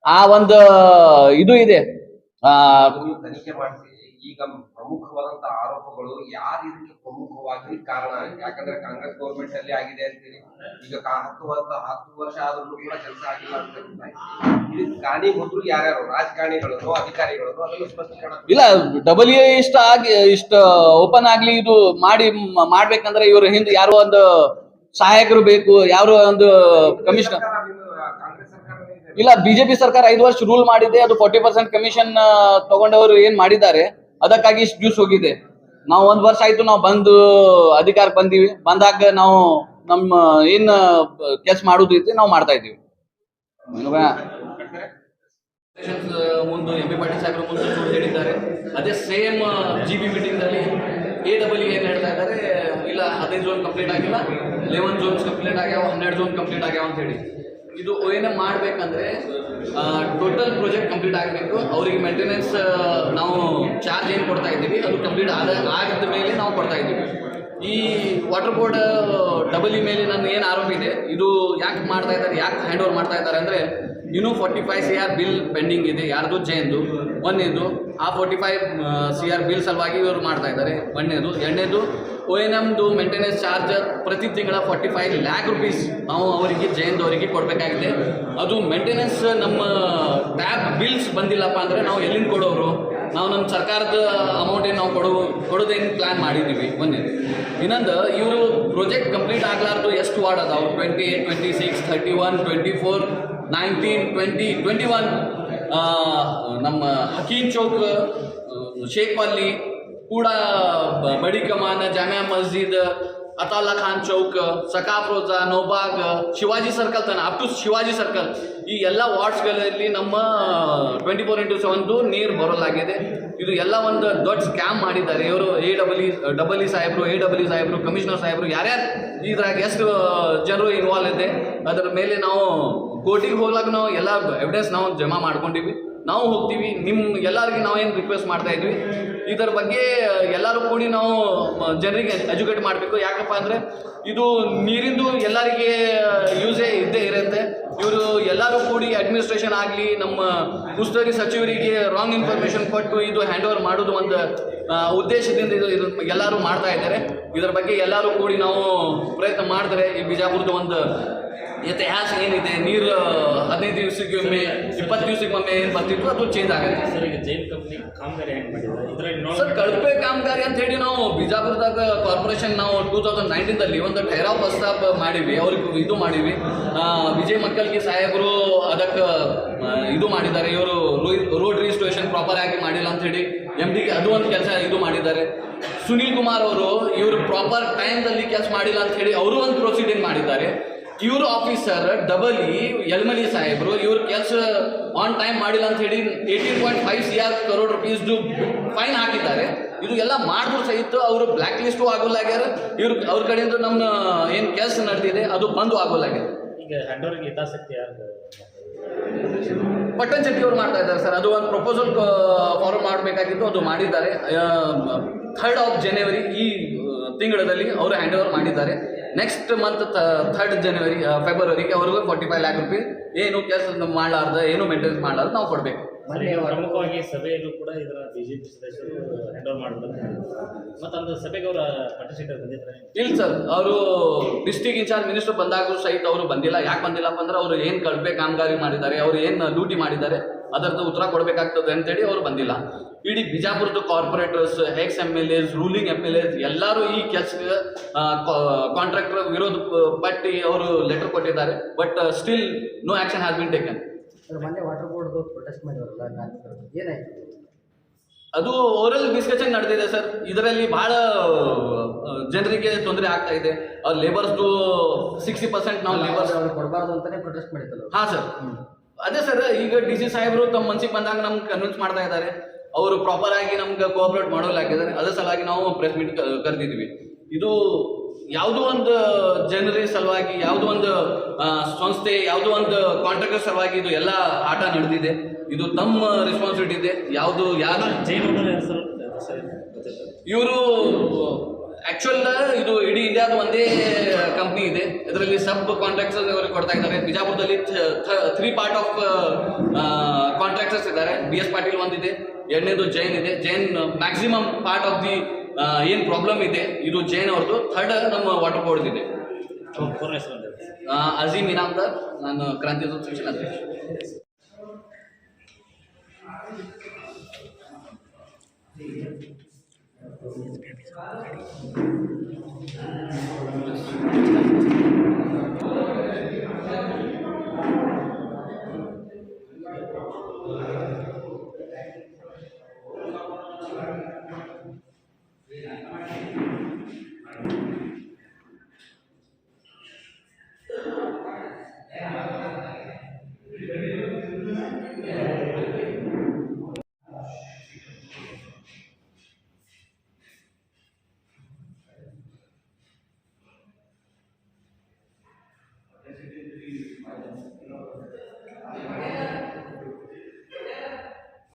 ಆ ಒಂದು ಇದು ಇದೆ. ತನಿಖೆ ಮಾಡಿಸಿ. ಈಗ ಪ್ರಮುಖವಾದಂತ ಆರೋಪಗಳು ಯಾರು ಇದಕ್ಕೆ ಪ್ರಮುಖವಾಗಿ ಕಾರಣ? ಯಾಕಂದ್ರೆ ಕಾಂಗ್ರೆಸ್ ಗೌರ್ಮೆಂಟ್ ಅಲ್ಲಿ ಆಗಿದೆ ಅಂತೇಳಿ ಈಗ 10 ವರ್ಷ ಆದ್ರೂ ಕೂಡ ಕೆಲಸ ಆಗಿಲ್ಲ ಅಂತ ಇದಕ್ಕೆ ಕಾರಣೀಭೂತರು ಯಾರ್ಯಾರು? ರಾಜಕಾರಣಿಗಳು, ಅಧಿಕಾರಿಗಳು? ಅದನ್ನು ಸ್ಪಷ್ಟೀಕರಣ ಇಲ್ಲ. WA ಇಷ್ಟ ಓಪನ್ ಆಗ್ಲಿ ಇದು ಮಾಡ್ಬೇಕಂದ್ರೆ ಇವ್ರ ಹಿಂದೆ ಯಾರೋ ಒಂದು ಸಹಾಯಕರು ಬೇಕು, ಯಾರೋ ಒಂದು ಕಮಿಷನರ್. ಇಲ್ಲ, ಬಿಜೆಪಿ ಸರ್ಕಾರ 5 ವರ್ಷ ರೂಲ್ ಮಾಡಿದೆ. ಅದು 40% ಕಮಿಷನ್ ತಗೊಂಡವರು ಏನ್ ಮಾಡಿದ್ದಾರೆ, ಅದಕ್ಕಾಗಿ ಇಷ್ಟು ಜ್ಯೂಸ್ ಹೋಗಿದೆ. ನಾವು 1 ವರ್ಷ ಆಯ್ತು ನಾವು ಬಂದು ಅಧಿಕಾರಕ್ಕೆ ಬಂದೀವಿ. ಬಂದಾಗ ನಾವು ನಮ್ಮ ಏನ್ ಕೆಲಸ ಮಾಡುದು ಇತ್ತು ನಾವು ಮಾಡ್ತಾ ಇದ್ದೀವಿ. ಮುಂದೆ ಎಂ ಬಿ ಪಾಟೀಲ್ ಸಾಹೇಬ್ರ ಮುಂದೆ ಸುಳ್ಳು ಹೇಳಿದ್ದಾರೆ. ಅದೇ ಸೇಮ್ GB ಮೀಟಿಂಗ್ ನಲ್ಲಿ AWA ಏನ್ ಹೇಳ್ತಾ ಇದ್ದಾರೆ, ಇಲ್ಲ 15 ಝೋನ್ ಕಂಪ್ಲೀಟ್ ಆಗಿಲ್ಲ, 11 ಝೋನ್ಸ್ ಕಂಪ್ಲೀಟ್ ಆಗ್ಯಾವ, 12 ಝೋನ್ ಕಂಪ್ಲೀಟ್ ಆಗ್ಯಾವ ಅಂತ ಹೇಳಿ. ಇದು ONM ಮಾಡ್ಬೇಕಂದ್ರೆ ಟೋಟಲ್ ಪ್ರಾಜೆಕ್ಟ್ ಕಂಪ್ಲೀಟ್ ಆಗಬೇಕು. ಅವರಿಗೆ ಮೇಂಟೆನೆನ್ಸ್ ನಾವು ಚಾರ್ಜ್ ಏನು ಕೊಡ್ತಾ ಇದ್ದೀವಿ ಅದು ಕಂಪ್ಲೀಟ್ ಆಗಿದ ಮೇಲೆ ನಾವು ಕೊಡ್ತಾ ಇದ್ದೀವಿ. ಈ ವಾಟರ್ ಬೋರ್ಡ್ WA ಮೇಲೆ ನನ್ನ ಏನು ಆರೋಪ ಇದೆ, ಇದು ಯಾಕೆ ಮಾಡ್ತಾ ಇದ್ದಾರೆ, ಯಾಕೆ ಹ್ಯಾಂಡ್ ಓವರ್ ಮಾಡ್ತಾ ಇದ್ದಾರೆ ಅಂದರೆ, ಇನ್ನೂ 45 CR ಬಿಲ್ ಪೆಂಡಿಂಗ್ ಇದೆ. ಯಾರ್ದು? ಜೈನ್ದು. ಒಂದನೇದು, ಆ 45 CR ಬಿಲ್ ಸಲುವಾಗಿ ಇವರು ಮಾಡ್ತಾ ಇದ್ದಾರೆ. ಒಂದನೇದು. ಎರಡನೇದು, ONMದು ಮೇಂಟೆನೆನ್ಸ್ ಚಾರ್ಜ್ ಪ್ರತಿ ತಿಂಗಳ 45 ಲ್ಯಾಕ್ ರೂಪೀಸ್ ನಾವು ಅವರಿಗೆ ಜೈನ್ದವರಿಗೆ ಕೊಡಬೇಕಾಗಿದೆ. ಅದು ಮೇಂಟೆನೆನ್ಸ್ ನಮ್ಮ ಟ್ಯಾಬ್ ಬಿಲ್ಸ್ ಬಂದಿಲ್ಲಪ್ಪ ಅಂದರೆ ನಾವು ಎಲ್ಲಿಂದ ಕೊಡೋರು? ನಾವು ನಮ್ಮ ಸರ್ಕಾರದ ಅಮೌಂಟ್ ಏನು ನಾವು ಕೊಡೋದೇನು ಪ್ಲ್ಯಾನ್ ಮಾಡಿದ್ದೀವಿ. ಒಂದೇದು. ಇನ್ನೊಂದು, ಇವರು ಪ್ರಾಜೆಕ್ಟ್ ಕಂಪ್ಲೀಟ್ ಆಗಲಾರ್ದು ಎಷ್ಟು ವಾರ್ಡ್ ಅದಾವೆ? 28, 26, 31, 24, 19, 20, 21. ನಮ್ಮ ಹಕೀಮ್ ಚೌಕ್, ಶೇಖ್ ವಾಲಿ, ಕೂಡ ಬಡಿ ಕಮಾನ್, ಜಾಮಿಯಾ ಮಸ್ಜಿದ್, ಅತಾಲಾ ಖಾನ್ ಚೌಕ್, ಸಕಾಫ್ ರೋಜಾ, ನೌಬಾಗ್, ಶಿವಾಜಿ ಸರ್ಕಲ್ ತನ ಅಪ್ ಟು ಶಿವಾಜಿ ಸರ್ಕಲ್, ಈ ಎಲ್ಲ ವಾರ್ಡ್ಸ್ಗಳಲ್ಲಿ ನಮ್ಮ 24x7 ನೀರು ಬರೋಲಾಗಿದೆ. ಇದು ಎಲ್ಲ ಒಂದು ದೊಡ್ಡ ಸ್ಕ್ಯಾಮ್ ಮಾಡಿದ್ದಾರೆ ಇವರು. AWE ಸಾಹೇಬರು, ಕಮಿಷನರ್ ಸಾಹೇಬರು, ಯಾರ್ಯಾರು ಇದ್ರಾಗ ಎಷ್ಟು ಜನರು ಇನ್ವಾಲ್ವ್ ಇದೆ ಅದರ ಮೇಲೆ ನಾವು ಕೋರ್ಟಿಗೆ ಹೋಗ್ಲಾಗ ನಾವು ಎಲ್ಲ ಎವಿಡೆನ್ಸ್ ನಾವು ಜಮಾ ಮಾಡ್ಕೊಂಡಿವಿ. ನಾವು ಹೋಗ್ತೀವಿ. ಎಲ್ಲರಿಗೆ ನಾವೇನು ರಿಕ್ವೆಸ್ಟ್ ಮಾಡ್ತಾ ಇದ್ವಿ, ಇದರ ಬಗ್ಗೆ ಎಲ್ಲರೂ ಕೂಡಿ ನಾವು ಜನರಿಗೆ ಎಜುಕೇಟ್ ಮಾಡಬೇಕು. ಯಾಕಪ್ಪ ಅಂದರೆ ಇದು ನೀರಿಂದು ಎಲ್ಲರಿಗೆ ಯೂಸೇ ಇದ್ದೇ ಇರುತ್ತೆ. ಇವರು ಎಲ್ಲರೂ ಕೂಡಿ ಅಡ್ಮಿನಿಸ್ಟ್ರೇಷನ್ ಆಗಲಿ ನಮ್ಮ ಉಸ್ತುವಾರಿ ಸಚಿವರಿಗೆ ರಾಂಗ್ ಇನ್ಫಾರ್ಮೇಷನ್ ಕೊಟ್ಟು ಇದು ಹ್ಯಾಂಡ್ ಓವರ್ ಮಾಡೋದು ಒಂದು ಉದ್ದೇಶದಿಂದ ಇದು ಎಲ್ಲರೂ ಮಾಡ್ತಾ ಇದ್ದಾರೆ. ಇದರ ಬಗ್ಗೆ ಎಲ್ಲರೂ ಕೂಡಿ ನಾವು ಪ್ರಯತ್ನ ಮಾಡಿದ್ರೆ ಈ ಬಿಜಾಪುರದ ಒಂದು ಇತಿಹಾಸ ಏನಿದೆ, ನೀರು 15 ದಿವಸಕ್ಕೊಮ್ಮೆ 20 ದಿವಸಕ್ಕೊಮ್ಮೆ ಏನು ಬರ್ತಿತ್ತು ಅದು ಚೇಂಜ್ ಆಗುತ್ತೆ. ಸರ್, ಈಗ ಜೈನ್ ಕಂಪ್ನಿ ಕಾಮಗಾರಿ ಹೆಂಗೆ ಮಾಡಿದ್ದಾರೆ ಇದರಲ್ಲಿ ಸರ್? ಕಳಪೆ ಕಾಮಗಾರಿ ಅಂತ ಹೇಳಿ ನಾವು ಬಿಜಾಪುರದಾಗ ಕಾರ್ಪೊರೇಷನ್ ನಾವು 2019ದಲ್ಲಿ ಒಂದು ಠೇರಾವ್ ಪ್ರಸ್ತಾಪ ಮಾಡಿವಿ, ಅವ್ರಿಗೆ ಇದು ಮಾಡಿವಿ. ವಿಜಯ್ ಮಕ್ಕಳಿಗೆ ಸಾಹೇಬರು ಅದಕ್ಕೆ ಇದು ಮಾಡಿದ್ದಾರೆ, ಇವರು ರೋಡ್ ರಿಜಿಸ್ಟ್ರೇಷನ್ ಪ್ರಾಪರ್ ಆಗಿ ಮಾಡಿಲ್ಲ ಅಂತ ಹೇಳಿ MDಗೆ ಅದು ಒಂದು ಕೆಲಸ ಇದು ಮಾಡಿದ್ದಾರೆ. ಸುನೀಲ್ ಕುಮಾರ್ ಅವರು ಇವರು ಪ್ರಾಪರ್ ಟೈಮ್ದಲ್ಲಿ ಕೆಲಸ ಮಾಡಿಲ್ಲ ಅಂತ ಹೇಳಿ ಅವರು ಒಂದು ಪ್ರೊಸೀಡಿಂಗ್ ಮಾಡಿದ್ದಾರೆ. ಇವರು ಆಫೀಸರ್ ಯಲ್ಮಲಿ ಸಾಹೇಬರು ಇವ್ರ ಕೆಲಸ ಆನ್ ಟೈಮ್ ಮಾಡಿಲ್ಲ ಅಂತ ಹೇಳಿ 18.5 crore ರೂಪೀಸ್ದು ಫೈನ್ ಹಾಕಿದ್ದಾರೆ. ಇದು ಎಲ್ಲ ಮಾಡಿದ್ರು ಸಹಿತ ಅವರು ಬ್ಲ್ಯಾಕ್ ಲಿಸ್ಟು ಆಗೋಲಾಗ್ಯಾರ. ಅವ್ರ ಕಡೆಯಿಂದ ನಮ್ಮ ಏನು ಕೆಲಸ ನಡೆದಿದೆ ಅದು ಬಂದು ಆಗೋಲಾಗ್ಯಾರ. ಈಗ ಹ್ಯಾಂಡೋವರ್ಗೆ ಹಿತಾಸಕ್ತಿ ಯಾರು? ಪಟ್ಟಣ್ ಶೆಟ್ಟಿ ಅವ್ರು ಮಾಡ್ತಾ ಇದ್ದಾರೆ ಸರ್. ಅದು ಒಂದು ಪ್ರಪೋಸಲ್ ಫಾರ್ಮ್ ಮಾಡಬೇಕಾಗಿತ್ತು, ಅದು ಮಾಡಿದ್ದಾರೆ. 3rd ಜನವರಿ ಈ ತಿಂಗಳಲ್ಲಿ ಅವರು ಹ್ಯಾಂಡ್ ಓವರ್ ಮಾಡಿದ್ದಾರೆ. ನೆಕ್ಸ್ಟ್ ಮಂತ್ 3rd ಫೆಬ್ರವರಿಗೆ ಅವ್ರಿಗೆ 45 lakh ರೂಪಾಯಿ ಏನು ಕೆಲಸ ಮಾಡಲಾರ್ದ ಏನು ಮೇಂಟೆನೆನ್ಸ್ ಮಾಡಲಾರ್ದ ನಾವು ಕೊಡಬೇಕು. ಪ್ರಮುಖವಾಗಿ ಸಭೆಯಲ್ಲೂ ಕೂಡ ಇದರ BJP ಸದಸ್ಯರು ಹ್ಯಾಂಡ್ ಓವರ್ ಮಾಡಬೇಕು ಮತ್ತು ಒಂದು ಸಭೆಗೆ ಅವರ ಪಾರ್ಟಿಸಿಪೇಟ್ ಬಂದಿದ್ದಾರೆ. ಇಲ್ಲ ಸರ್, ಅವರು ಡಿಸ್ಟ್ರಿಕ್ಟ್ ಇನ್ಚಾರ್ಜ್ ಮಿನಿಸ್ಟರ್ ಬಂದಾಗೂ ಸಹಿತ ಅವರು ಬಂದಿಲ್ಲ. ಯಾಕೆ ಬಂದಿಲ್ಲಪ್ಪ ಅಂದ್ರೆ ಅವರು ಏನು ಕಳಪೆ ಕಾಮಗಾರಿ ಮಾಡಿದ್ದಾರೆ, ಅವರು ಏನು ಲೂಟಿ ಮಾಡಿದ್ದಾರೆ ಅದರದ್ದು ಉತ್ತರ ಕೊಡಬೇಕಾಗ್ತದೆ ಅಂತೇಳಿ ಅವರು ಬಂದಿಲ್ಲ. ಇಡೀ ಬಿಜಾಪುರದ ಕಾರ್ಪೊರೇಟರ್ಸ್, ex-MLAs, ರೂಲಿಂಗ್ MLAs ಎಲ್ಲರೂ ಈ ಕೆಲಸಕ್ಕೆ ಕಾಂಟ್ರಾಕ್ಟರ್ ವಿರೋಧ ಪಟ್ಟಿ ಅವರು ಲೆಟರ್ ಕೊಟ್ಟಿದ್ದಾರೆ. But still no action has been taken. ಮೊನ್ನೆ ವಾಟರ್ ಬೋರ್ಡ್ದು ಪ್ರೊಟೆಸ್ಟ್ ಮಾಡಿದಾರಲ್ಲ, ಏನಾಯ್ತು? ಅದು ಓರಲ್ ಡಿಸ್ಕಷನ್ ನಡೆದಿದೆ ಸರ್. ಇದರಲ್ಲಿ ಬಹಳ ಜನರಿಗೆ ತೊಂದರೆ ಆಗ್ತಾ ಇದೆ. ಲೇಬರ್ಸ್ದು 60% ನಾವು ಲೇಬರ್ಸ್ ಅವ್ರು ಕೊಡಬಾರ್ದು ಅಂತಾನೆ ಪ್ರೊಟೆಸ್ಟ್ ಮಾಡಿದ್ದಲ್ಲ. ಹಾಂ ಸರ್, ಅದೇ ಸರ್. ಈಗ DC ಸಾಹೇಬರು ತಮ್ಮ ಮನ್ಸಿಗೆ ಬಂದಾಗ ನಮ್ಗೆ ಕನ್ವಿನ್ಸ್ ಮಾಡ್ತಾ ಇದ್ದಾರೆ. ಅವರು ಪ್ರಾಪರ್ ಆಗಿ ನಮ್ಗೆ ಕೋಆಪರೇಟ್ ಮಾಡೋಲಾಗಿದ್ದಾರೆ. ಅದ್ರ ಸಲುವಾಗಿ ನಾವು ಪ್ರೆಸ್ ಮೀಟ್ ಕರೆದಿದ್ವಿ. ಇದು ಯಾವುದೋ ಒಂದು ಜನರ ಸಲುವಾಗಿ, ಯಾವುದೋ ಒಂದು ಸಂಸ್ಥೆ, ಯಾವುದೋ ಒಂದು ಕಾಂಟ್ರಾಕ್ಟರ್ ಸಲುವಾಗಿ ಇದು ಎಲ್ಲ ಆಟ ನಡೆದಿದೆ. ಇದು ತಮ್ಮ ರೆಸ್ಪಾನ್ಸಿಬಿಲಿಟಿ ಇದೆ. ಯಾವುದು ಯಾರು ಜೈನ್ ಇವರು ಆ್ಯಕ್ಚುಲ್ ಇದು ಇಡೀ ಇಂಡಿಯಾದ ಒಂದೇ ಕಂಪ್ನಿ ಇದೆ. ಇದರಲ್ಲಿ ಸಬ್ ಕಾಂಟ್ರಾಕ್ಟರ್ಸ್ ಅವರಿಗೆ ಕೊಡ್ತಾ ಇದ್ದಾರೆ. ಬಿಜಾಪುರದಲ್ಲಿ 3 ಪಾರ್ಟ್ ಆಫ್ ಕಾಂಟ್ರಾಕ್ಟರ್ಸ್ ಇದ್ದಾರೆ. BS ಪಾಟೀಲ್ ಒಂದಿದೆ, ಎರಡನೇದು ಜೈನ್ ಇದೆ. Jain maximum part of the ಏನು ಪ್ರಾಬ್ಲಮ್ ಇದೆ ಇದು ಜೈನ್ ಅವ್ರದ್ದು. 3rd ನಮ್ಮ ವಾಟರ್ ಬೋರ್ಡ್ ಇದೆ. ಅಜೀಮ್ ಇನಾಮ್ದಾರ್, ನಾನು ಕ್ರಾಂತಿ ಅಸೋಸಿಯೇಷನ್ ಅಧ್ಯಕ್ಷ.